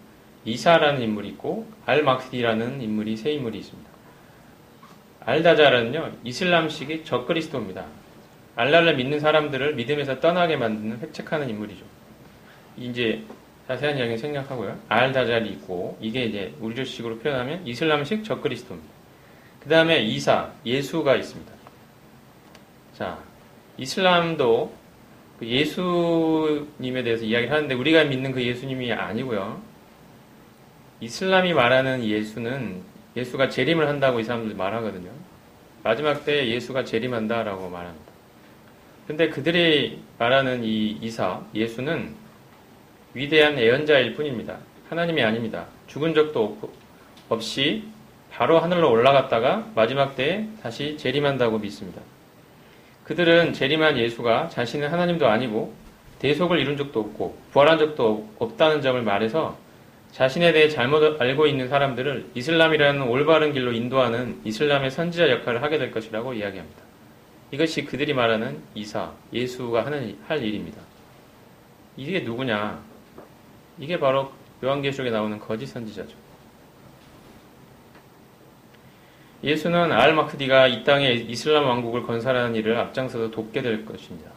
이사라는 인물이 있고, 알마크디라는 인물이 3 인물이 있습니다. 알다자르는요, 이슬람식의 적그리스도입니다. 알라를 믿는 사람들을 믿음에서 떠나게 만드는 획책하는 인물이죠. 이제 자세한 이야기는 생략하고요. 알다자리 있고, 이게 이제 우리식으로 표현하면 이슬람식 적그리스도입니다. 그 다음에 이사, 예수가 있습니다. 자, 이슬람도 그 예수님에 대해서 이야기를 하는데 우리가 믿는 그 예수님이 아니고요. 이슬람이 말하는 예수는 예수가 재림을 한다고 이 사람들이 말하거든요. 마지막 때 예수가 재림한다라고 말합니다. 근데 그들이 말하는 이 이사, 예수는 위대한 예언자일 뿐입니다. 하나님이 아닙니다. 죽은 적도 없이 바로 하늘로 올라갔다가 마지막 때에 다시 재림한다고 믿습니다. 그들은 재림한 예수가 자신은 하나님도 아니고 대속을 이룬 적도 없고 부활한 적도 없다는 점을 말해서 자신에 대해 잘못 알고 있는 사람들을 이슬람이라는 올바른 길로 인도하는 이슬람의 선지자 역할을 하게 될 것이라고 이야기합니다. 이것이 그들이 말하는 이사, 예수가 할 일입니다. 이게 누구냐? 이게 바로 요한계시록에 나오는 거짓 선지자죠. 예수는 알-마흐디가 이 땅에 이슬람 왕국을 건설하는 일을 앞장서서 돕게 될 것입니다.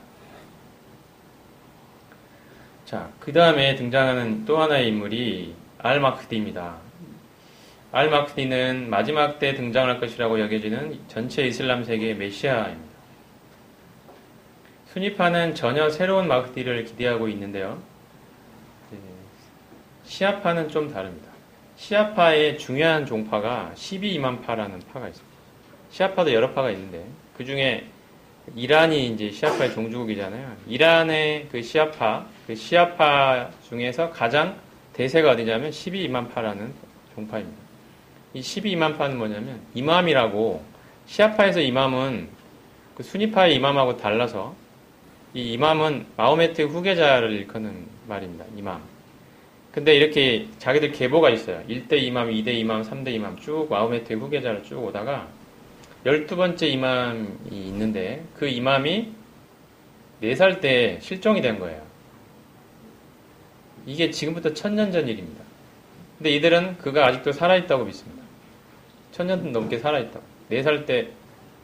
자, 그 다음에 등장하는 또 하나의 인물이 알-마흐디입니다. 알-마흐디는 마지막 때 등장할 것이라고 여겨지는 전체 이슬람 세계의 메시아입니다. 수니파는 전혀 새로운 마흐디를 기대하고 있는데요. 시아파는 좀 다릅니다. 시아파의 중요한 종파가 12이만파라는 파가 있습니다. 시아파도 여러 파가 있는데 그 중에 이란이 이제 시아파의 종주국이잖아요. 이란의 그 시아파 중에서 가장 대세가 어디냐면 12이만파라는 종파입니다. 이 12이만파는 뭐냐면 이맘이라고, 시아파에서 이맘은 그 수니파의 이맘하고 달라서 이 이맘은 마호메트 후계자를 일컫는 말입니다. 이맘. 근데 이렇게 자기들 계보가 있어요. 1대 이맘, 2대 이맘, 3대 이맘 쭉 마호메트의 후계자를 쭉 오다가 12번째 이맘이 있는데 그 이맘이 4살 때 실종이 된 거예요. 이게 지금부터 1000년 전 일입니다. 근데 이들은 그가 아직도 살아있다고 믿습니다. 1000년 넘게 살아있다고. 4살 때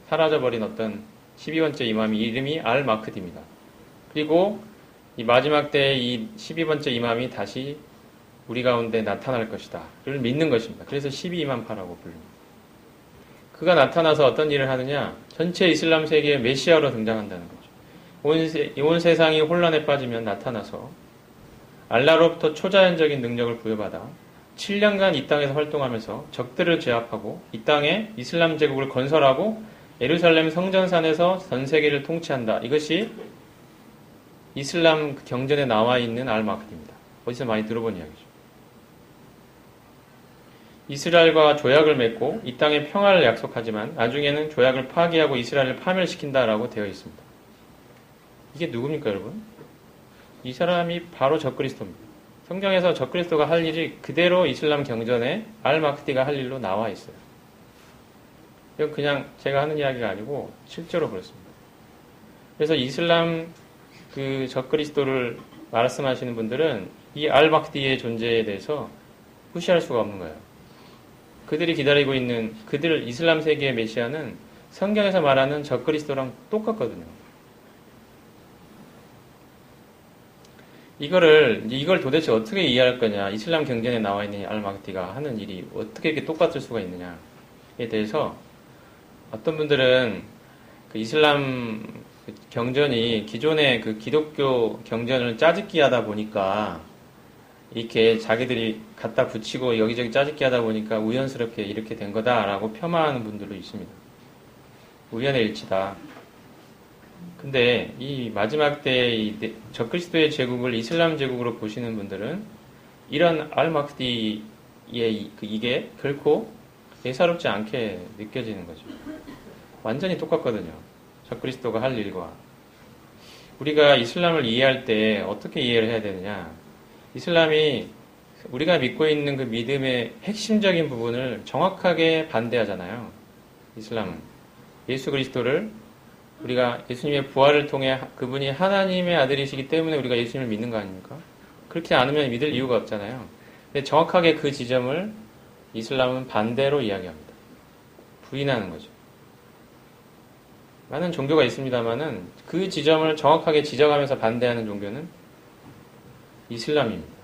사라져버린 어떤 12번째 이맘이 이름이 알-마흐디입니다. 그리고 이 마지막 때 이 12번째 이맘이 다시 우리 가운데 나타날 것이다 를 믿는 것입니다. 그래서 12이만파라고 부릅니다. 그가 나타나서 어떤 일을 하느냐, 전체 이슬람 세계의 메시아로 등장한다는 거죠. 온 세상이 혼란에 빠지면 나타나서 알라로부터 초자연적인 능력을 부여받아 7년간 이 땅에서 활동하면서 적들을 제압하고 이 땅에 이슬람 제국을 건설하고 예루살렘 성전산에서 전 세계를 통치한다. 이것이 이슬람 경전에 나와 있는 알-마흐디입니다. 어디서 많이 들어본 이야기죠. 이스라엘과 조약을 맺고 이 땅에 평화를 약속하지만 나중에는 조약을 파기하고 이스라엘을 파멸시킨다라고 되어 있습니다. 이게 누굽니까, 여러분? 이 사람이 바로 적그리스도입니다. 성경에서 적그리스도가 할 일이 그대로 이슬람 경전에 알-마흐디가 할 일로 나와 있어요. 이건 그냥 제가 하는 이야기가 아니고 실제로 그렇습니다. 그래서 이슬람 그 적그리스도를 말씀하시는 분들은 이 알-마흐디의 존재에 대해서 무시할 수가 없는 거예요. 그들이 기다리고 있는 그들 이슬람 세계의 메시아는 성경에서 말하는 적그리스도랑 똑같거든요. 이걸 도대체 어떻게 이해할 거냐, 이슬람 경전에 나와 있는 알-마흐디가 하는 일이 어떻게 이렇게 똑같을 수가 있느냐에 대해서 어떤 분들은 그 이슬람 경전이 기존의 그 기독교 경전을 짜집기 하다 보니까 이렇게 자기들이 갖다 붙이고 여기저기 짜집기 하다 보니까 우연스럽게 이렇게 된 거다라고 폄하하는 분들도 있습니다. 우연의 일치다. 근데 이 마지막 때 이 적그리스도의 제국을 이슬람 제국으로 보시는 분들은 이런 알-마흐디의 이게 결코 예사롭지 않게 느껴지는 거죠. 완전히 똑같거든요. 적그리스도가 할 일과. 우리가 이슬람을 이해할 때 어떻게 이해를 해야 되느냐. 이슬람이 우리가 믿고 있는 그 믿음의 핵심적인 부분을 정확하게 반대하잖아요. 이슬람은 예수 그리스도를 우리가 예수님의 부활을 통해 그분이 하나님의 아들이시기 때문에 우리가 예수님을 믿는 거 아닙니까? 그렇게 않으면 믿을 이유가 없잖아요. 근데 정확하게 그 지점을 이슬람은 반대로 이야기합니다. 부인하는 거죠. 많은 종교가 있습니다만은 그 지점을 정확하게 지적하면서 반대하는 종교는 이슬람입니다.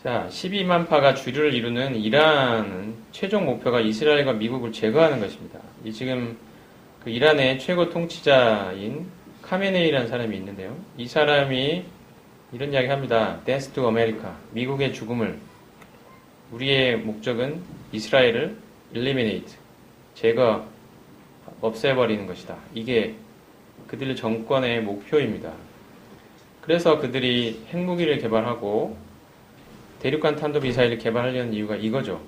자, 12만파가 주류를 이루는 이란은 최종 목표가 이스라엘과 미국을 제거하는 것입니다. 이 지금 그 이란의 최고 통치자인 카메네이라는 사람이 있는데요. 이 사람이 이런 이야기 합니다. Death to America. 미국의 죽음을. 우리의 목적은 이스라엘을 eliminate. 제거, 없애버리는 것이다. 이게 그들의 정권의 목표입니다. 그래서 그들이 핵무기를 개발하고 대륙간 탄도미사일을 개발하려는 이유가 이거죠.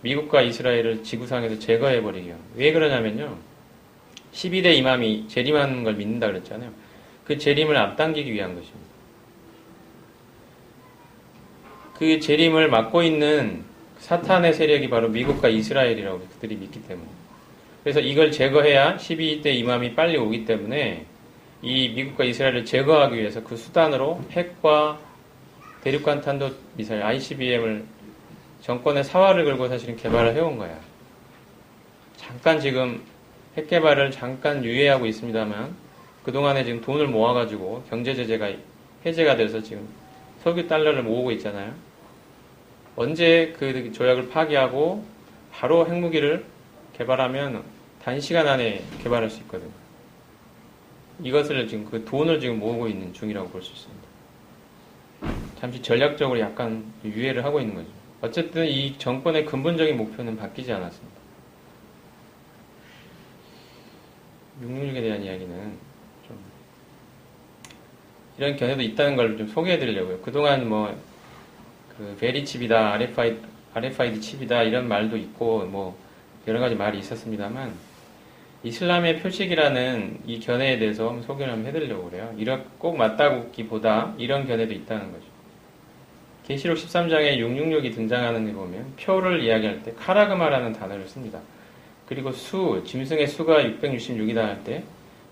미국과 이스라엘을 지구상에서 제거해버리기요. 왜 그러냐면요. 12대 이맘이 재림하는 걸 믿는다 그랬잖아요. 그 재림을 앞당기기 위한 것입니다. 그 재림을 막고 있는 사탄의 세력이 바로 미국과 이스라엘이라고 그들이 믿기 때문에. 그래서 이걸 제거해야 12대 임함이 빨리 오기 때문에 이 미국과 이스라엘을 제거하기 위해서 그 수단으로 핵과 대륙간 탄도 미사일 ICBM을 정권의 사활을 걸고 사실은 개발을 해온 거야. 잠깐 지금 핵 개발을 잠깐 유예하고 있습니다만 그동안에 지금 돈을 모아가지고 경제 제재가 해제가 돼서 지금 석유 달러를 모으고 있잖아요. 언제 그 조약을 파기하고 바로 핵무기를 개발하면 단시간 안에 개발할 수 있거든요. 이것을 지금 그 돈을 지금 모으고 있는 중이라고 볼 수 있습니다. 잠시 전략적으로 약간 유예를 하고 있는 거죠. 어쨌든 이 정권의 근본적인 목표는 바뀌지 않았습니다. 666에 대한 이야기는 좀 이런 견해도 있다는 걸 좀 소개해 드리려고요. 그동안 그 베리 칩이다, RFID 칩이다 이런 말도 있고 여러 가지 말이 있었습니다만 이슬람의 표식이라는 이 견해에 대해서 소개를 한번 해드리려고 그래요. 이렇게 꼭 맞다고기보다 이런 견해도 있다는 거죠. 계시록 13장에 666이 등장하는 데 보면 표를 이야기할 때 카라그마라는 단어를 씁니다. 그리고 짐승의 수가 666이다 할 때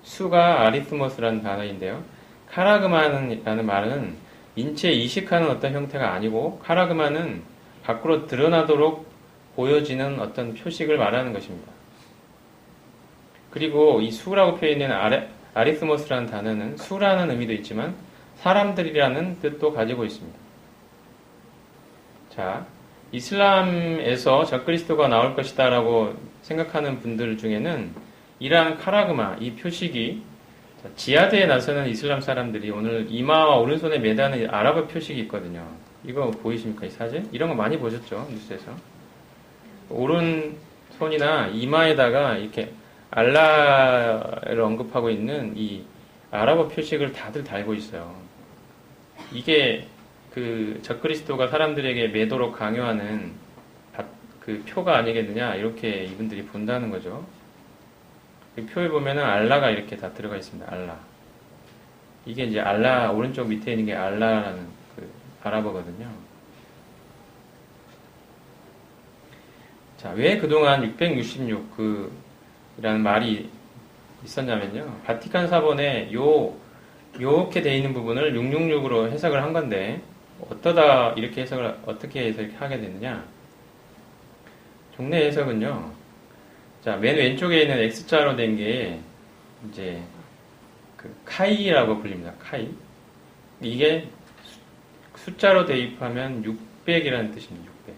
수가 아리스모스라는 단어인데요. 카라그마라는 말은 인체에 이식하는 어떤 형태가 아니고 카라그마는 밖으로 드러나도록 보여지는 어떤 표식을 말하는 것입니다. 그리고 이 수라고 표현된 아리스모스라는 단어는 수라는 의미도 있지만 사람들이라는 뜻도 가지고 있습니다. 자, 이슬람에서 적그리스도가 나올 것이다 라고 생각하는 분들 중에는 이러한 카라그마, 이 표식이 지하드에 나서는 이슬람 사람들이 오늘 이마와 오른손에 매다는 아랍어 표식이 있거든요. 이거 보이십니까? 이 사진? 이런 거 많이 보셨죠? 뉴스에서. 오른손이나 이마에다가 이렇게 알라를 언급하고 있는 이 아랍어 표식을 다들 달고 있어요. 이게 그 적그리스도가 사람들에게 매도록 강요하는 그 표가 아니겠느냐 이렇게 이분들이 본다는 거죠. 그 표에 보면은 알라가 이렇게 다 들어가 있습니다. 알라. 이게 이제 알라 오른쪽 밑에 있는 게 알라라는 그 아랍어거든요. 자, 왜 그동안 666 이라는 말이 있었냐면요. 바티칸 사본에 요렇게 돼 있는 부분을 666으로 해석을 한 건데 어떻게 해석을 하게 됐느냐? 종래 해석은요. 자, 맨 왼쪽에 있는 X자로 된 게 이제 그 카이라고 불립니다. 카이. 이게 숫자로 대입하면 600이라는 뜻입니다. 600.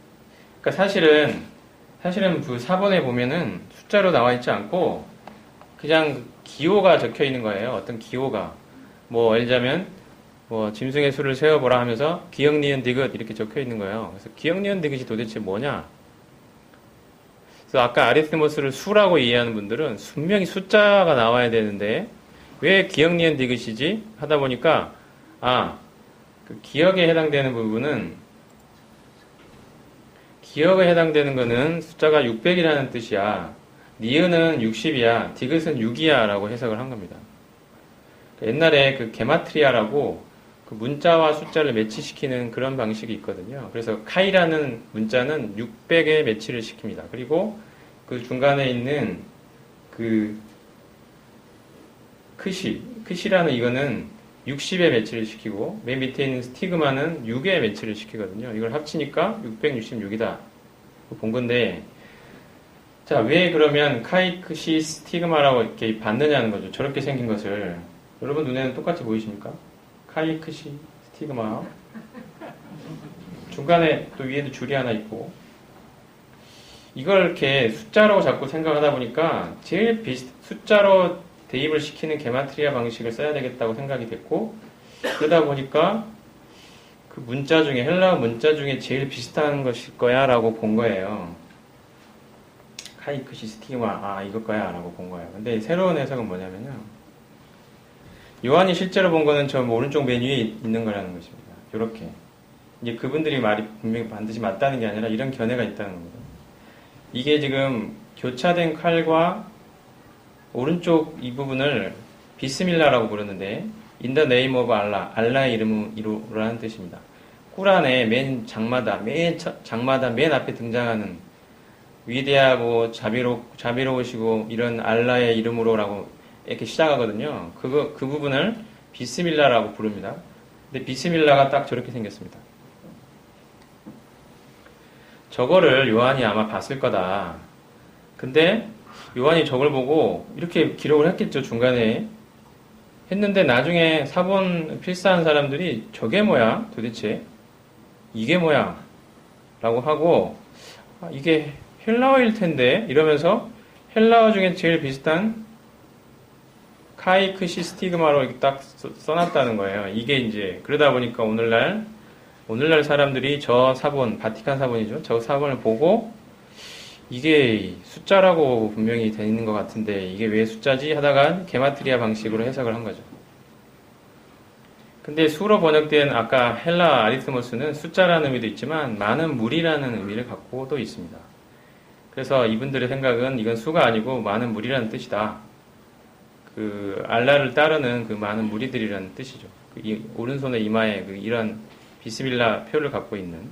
그러니까 사실은 그 사본에 보면은 숫자로 나와 있지 않고 그냥 기호가 적혀 있는 거예요. 어떤 기호가. 예를 들자면 짐승의 수를 세어보라 하면서 기역, 니은, 디귿 이렇게 적혀 있는 거예요. 그래서 기역, 니은, 디귿이 도대체 뭐냐? 그래서 아까 아리스모스를 수라고 이해하는 분들은 분명히 숫자가 나와야 되는데 왜 기역, 니은, 디귿이지? 하다 보니까 그 기역에 해당되는 부분은 기역에 해당되는 거는 숫자가 600이라는 뜻이야. 니은은 60이야. 디귿은 6이야 라고 해석을 한 겁니다. 옛날에 그 게마트리아라고 그 문자와 숫자를 매치시키는 그런 방식이 있거든요. 그래서 카이라는 문자는 600에 매치를 시킵니다. 그리고 그 중간에 있는 그 크시라는 이거는 60에 매치를 시키고 맨 밑에 있는 스티그마는 6에 매치를 시키거든요. 이걸 합치니까 666이다. 본 건데 자, 왜 그러면 카이크시 스티그마라고 이렇게 받느냐는 거죠. 저렇게 생긴 것을 여러분 눈에는 똑같이 보이십니까? 카이크시 스티그마 중간에 또 위에도 줄이 하나 있고 이걸 이렇게 숫자로 자꾸 생각하다 보니까 제일 숫자로 대입을 시키는 게마트리아 방식을 써야 되겠다고 생각이 됐고 그러다 보니까 그 문자 중에 헬라어 문자 중에 제일 비슷한 것일 거야 라고 본 거예요. 카이크시 스티그마 이걸 거야 라고 본 거예요. 근데 새로운 해석은 뭐냐면요. 요한이 실제로 본 거는 저 오른쪽 맨 위에 있는 거라는 것입니다. 요렇게. 이제 그분들이 말이 분명히 반드시 맞다는 게 아니라 이런 견해가 있다는 겁니다. 이게 지금 교차된 칼과 오른쪽 이 부분을 비스밀라라고 부르는데 In the name of Allah, 알라의 이름으로라는 뜻입니다. 꾸란의 장마다 맨 앞에 등장하는 위대하고 자비로우시고 이런 알라의 이름으로라고 이렇게 시작하거든요. 그 부분을 비스밀라라고 부릅니다. 근데 비스밀라가 딱 저렇게 생겼습니다. 저거를 요한이 아마 봤을 거다. 근데 요한이 저걸 보고 이렇게 기록을 했겠죠, 중간에. 했는데 나중에 사본 필사한 사람들이 저게 뭐야, 도대체? 이게 뭐야? 라고 하고, 이게 헬라어일 텐데? 이러면서 헬라어 중에 제일 비슷한 카이크 시스티그마로 이렇게 딱 써놨다는 거예요. 이게 이제, 그러다 보니까 오늘날 사람들이 저 사본, 바티칸 사본이죠. 저 사본을 보고, 이게 숫자라고 분명히 돼 있는 것 같은데, 이게 왜 숫자지? 하다가 게마트리아 방식으로 해석을 한 거죠. 근데 수로 번역된 아까 헬라 아리스모스는 숫자라는 의미도 있지만, 많은 무리라는 의미를 갖고도 있습니다. 그래서 이분들의 생각은 이건 수가 아니고 많은 무리라는 뜻이다. 그 알라를 따르는 그 많은 무리들이라는 뜻이죠. 이 오른손의 이마에 이런 비스밀라 표를 갖고 있는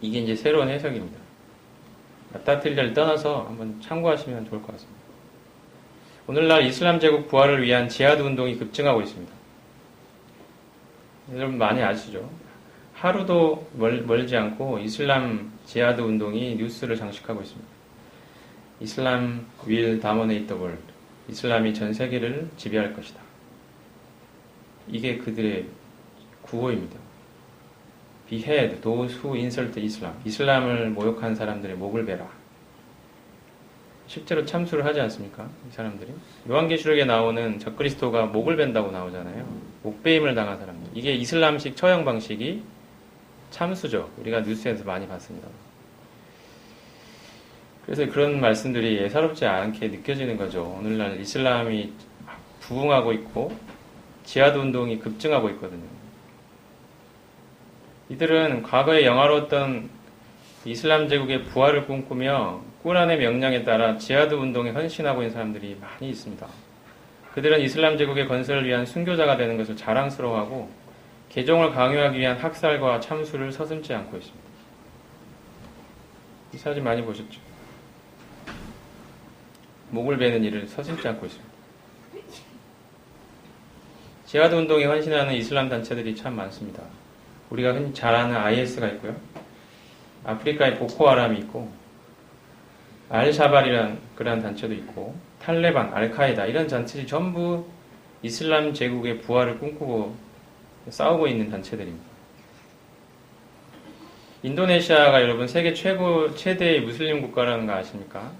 이게 이제 새로운 해석입니다. 맞다 틀리를 떠나서 한번 참고하시면 좋을 것 같습니다. 오늘날 이슬람 제국 부활을 위한 지하드 운동이 급증하고 있습니다. 여러분 많이 아시죠? 하루도 멀지 않고 이슬람 지하드 운동이 뉴스를 장식하고 있습니다. 이슬람 will dominate the world. 이슬람이 전 세계를 지배할 것이다. 이게 그들의 구호입니다. Behead those who insult Islam. 이슬람을 모욕한 사람들의 목을 베라. 실제로 참수를 하지 않습니까? 이 사람들이. 요한계시록에 나오는 적그리스도가 목을 벤다고 나오잖아요. 목베임을 당한 사람들. 이게 이슬람식 처형 방식이 참수죠. 우리가 뉴스에서 많이 봤습니다. 그래서 그런 말씀들이 예사롭지 않게 느껴지는 거죠. 오늘날 이슬람이 부흥하고 있고 지하드 운동이 급증하고 있거든요. 이들은 과거에 영화로웠던 이슬람 제국의 부활을 꿈꾸며 꾸란의 명령에 따라 지하드 운동에 헌신하고 있는 사람들이 많이 있습니다. 그들은 이슬람 제국의 건설을 위한 순교자가 되는 것을 자랑스러워하고 개종을 강요하기 위한 학살과 참수를 서슴지 않고 있습니다. 이 사진 많이 보셨죠? 목을 베는 일을 서슴지 않고 있습니다. 지하드 운동에 헌신하는 이슬람 단체들이 참 많습니다. 우리가 흔히 잘 아는 IS가 있고요. 아프리카의 보코하람이 있고 알샤발이라는 그런 단체도 있고 탈레반, 알카에다 이런 단체들이 전부 이슬람 제국의 부활을 꿈꾸고 싸우고 있는 단체들입니다. 인도네시아가 여러분 세계 최대의 무슬림 국가라는 거 아십니까?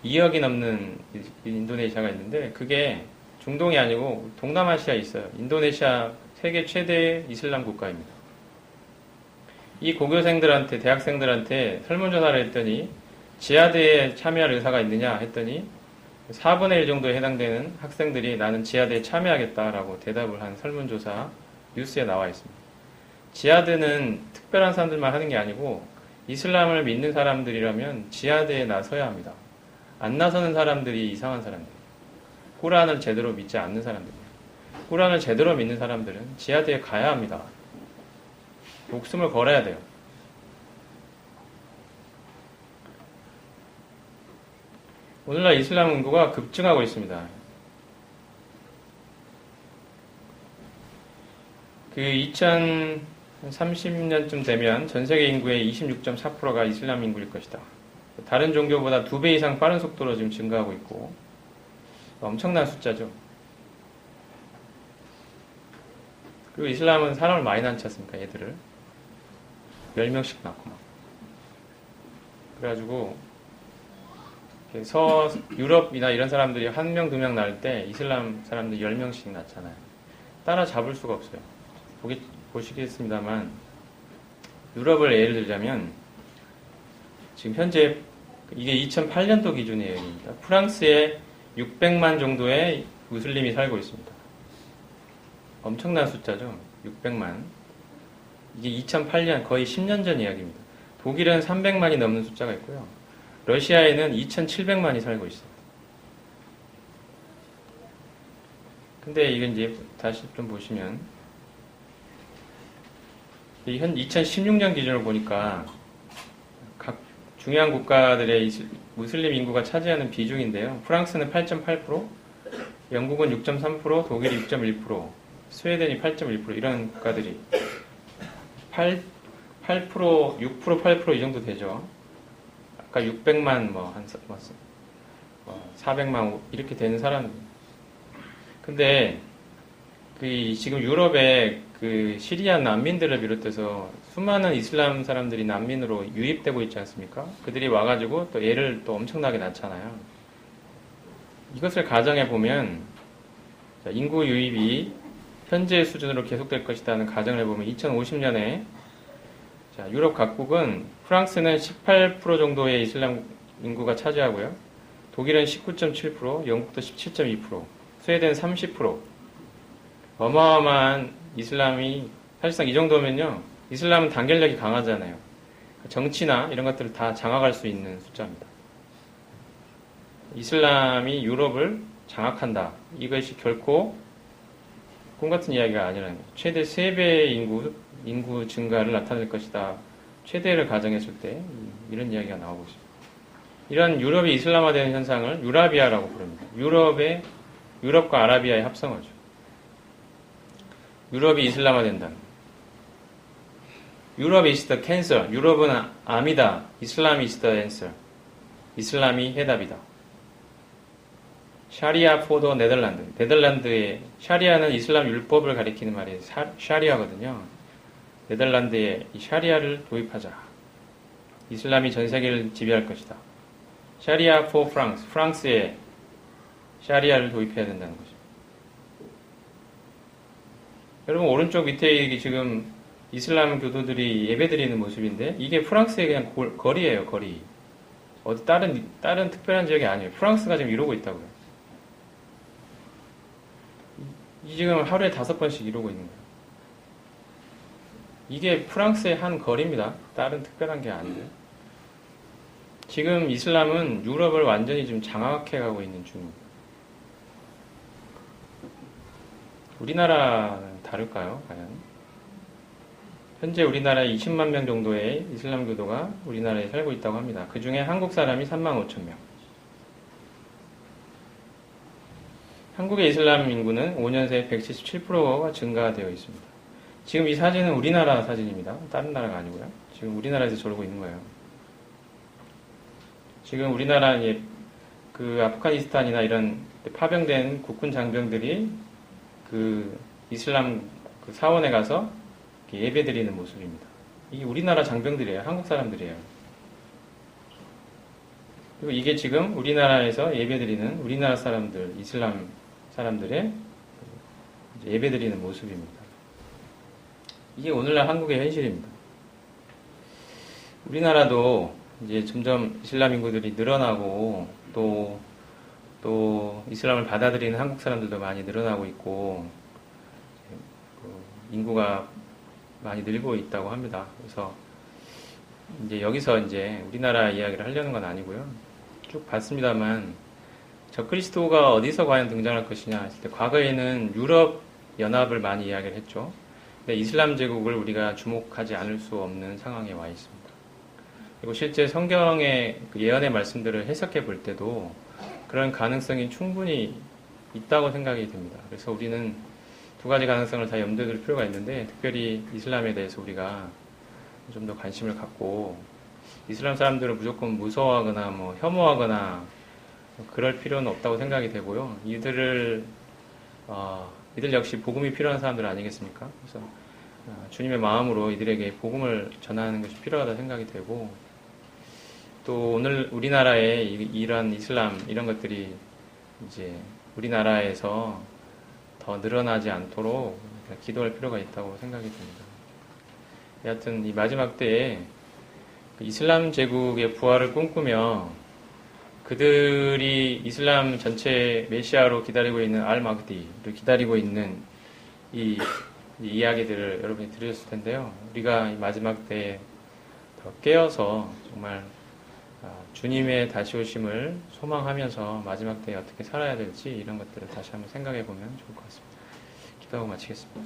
2억이 넘는 인도네시아가 있는데 그게 중동이 아니고 동남아시아에 있어요. 인도네시아 세계 최대의 이슬람 국가입니다. 이 고교생들한테, 대학생들한테 설문조사를 했더니 지하드에 참여할 의사가 있느냐 했더니 4분의 1 정도에 해당되는 학생들이 나는 지하드에 참여하겠다라고 대답을 한 설문조사 뉴스에 나와 있습니다. 지하드는 특별한 사람들만 하는 게 아니고 이슬람을 믿는 사람들이라면 지하드에 나서야 합니다. 안 나서는 사람들이 이상한 사람들. 꾸란을 제대로 믿지 않는 사람들. 꾸란을 제대로 믿는 사람들은 지하드에 가야 합니다. 목숨을 걸어야 돼요. 오늘날 이슬람 인구가 급증하고 있습니다. 그 2030년쯤 되면 전 세계 인구의 26.4%가 이슬람 인구일 것이다. 다른 종교보다 2배 이상 빠른 속도로 지금 증가하고 있고 엄청난 숫자죠. 그리고 이슬람은 사람을 많이 낳지 않습니까? 얘들을 10명씩 낳고 막. 그래가지고 유럽이나 이런 사람들이 1명, 2명 낳을 때 이슬람 사람들 10명씩 낳잖아요. 따라잡을 수가 없어요. 보시겠습니다만 유럽을 예를 들자면 지금 현재 이게 2008년도 기준이에요. 프랑스에 600만 정도의 무슬림이 살고 있습니다. 엄청난 숫자죠. 600만. 이게 2008년 거의 10년 전 이야기입니다. 독일은 300만이 넘는 숫자가 있고요. 러시아에는 2,700만이 살고 있어요. 근데 이건 이제 다시 좀 보시면 현 2016년 기준으로 보니까 각 중요한 국가들의 무슬림 인구가 차지하는 비중인데요. 프랑스는 8.8%, 영국은 6.3%, 독일이 6.1%, 스웨덴이 8.1% 이런 국가들이 8%, 6%, 8%이 정도 되죠. 아까 600만, 400만 이렇게 되는 사람. 근데 지금 유럽에 시리아 난민들을 비롯해서 수많은 이슬람 사람들이 난민으로 유입되고 있지 않습니까? 그들이 와가지고 또 애를 또 엄청나게 낳잖아요. 이것을 가정해 보면 인구 유입이 현재 수준으로 계속될 것이라는 가정을 해보면 2050년에 유럽 각국은 프랑스는 18% 정도의 이슬람 인구가 차지하고요. 독일은 19.7%, 영국도 17.2%, 스웨덴은 30%. 어마어마한 이슬람이 사실상 이 정도면요. 이슬람은 단결력이 강하잖아요. 정치나 이런 것들을 다 장악할 수 있는 숫자입니다. 이슬람이 유럽을 장악한다. 이것이 결코 꿈 같은 이야기가 아니라는 거예요. 최대 3배의 인구 증가를 나타낼 것이다. 최대를 가정했을 때 이런 이야기가 나오고 있습니다. 이런 유럽이 이슬람화되는 현상을 유라비아라고 부릅니다. 유럽과 아라비아의 합성어죠. 유럽이 이슬람화된다는 거예요. 유럽 is the cancer. 유럽은 암이다. Islam is the answer. 이슬람이 해답이다. 샤리아 for the 네덜란드. 네덜란드의 샤리아는 이슬람 율법을 가리키는 말이에요. 샤리아거든요. 네덜란드에 이 샤리아를 도입하자. 이슬람이 전 세계를 지배할 것이다. 샤리아 for France. 프랑스에 샤리아를 도입해야 된다는 거죠. 여러분 오른쪽 밑에 지금 이슬람 교도들이 예배드리는 모습인데 이게 프랑스의 그냥 거리예요. 거리. 어디 다른 특별한 지역이 아니에요. 프랑스가 지금 이러고 있다고요. 지금 하루에 5번씩 이러고 있는 거예요. 이게 프랑스의 한 거리입니다. 다른 특별한 게 아니에요. 지금 이슬람은 유럽을 완전히 지금 장악해가고 있는 중입니다. 우리나라는 다를까요? 과연? 현재 우리나라에 20만 명 정도의 이슬람 교도가 우리나라에 살고 있다고 합니다. 그 중에 한국 사람이 3만 5천 명. 한국의 이슬람 인구는 5년 새에 177%가 증가되어 있습니다. 지금 이 사진은 우리나라 사진입니다. 다른 나라가 아니고요. 지금 우리나라에서 저러고 있는 거예요. 지금 우리나라 아프가니스탄이나 이런 파병된 국군 장병들이 이슬람 사원에 가서 예배 드리는 모습입니다. 이게 우리나라 장병들이에요. 한국 사람들이에요. 그리고 이게 지금 우리나라에서 예배 드리는 우리나라 사람들, 이슬람 사람들의 예배 드리는 모습입니다. 이게 오늘날 한국의 현실입니다. 우리나라도 이제 점점 이슬람 인구들이 늘어나고 또 이슬람을 받아들이는 한국 사람들도 많이 늘어나고 있고 인구가 많이 늘고 있다고 합니다. 그래서 이제 여기서 이제 우리나라 이야기를 하려는 건 아니고요. 쭉 봤습니다만 적그리스도가 어디서 과연 등장할 것이냐 했을 때 과거에는 유럽 연합을 많이 이야기를 했죠. 근데 이슬람 제국을 우리가 주목하지 않을 수 없는 상황에 와 있습니다. 그리고 실제 성경의 예언의 말씀들을 해석해 볼 때도 그런 가능성이 충분히 있다고 생각이 됩니다. 그래서 우리는 두 가지 가능성을 다 염두에 둘 필요가 있는데 특별히 이슬람에 대해서 우리가 좀 더 관심을 갖고 이슬람 사람들을 무조건 무서워하거나 혐오하거나 그럴 필요는 없다고 생각이 되고요. 이들 역시 복음이 필요한 사람들 아니겠습니까? 그래서 주님의 마음으로 이들에게 복음을 전하는 것이 필요하다 생각이 되고 또 오늘 우리나라에 이런 이슬람 이런 것들이 이제 우리나라에서 더 늘어나지 않도록 기도할 필요가 있다고 생각이 듭니다. 여하튼 이 마지막 때에 이슬람 제국의 부활을 꿈꾸며 그들이 이슬람 전체 메시아로 기다리고 있는 알-마흐디를 기다리고 있는 이 이야기들을 여러분이 들으셨을 텐데요. 우리가 이 마지막 때에 더 깨어서 정말 주님의 다시 오심을 소망하면서 마지막 때에 어떻게 살아야 될지 이런 것들을 다시 한번 생각해 보면 좋을 것 같습니다. 기도하고 마치겠습니다.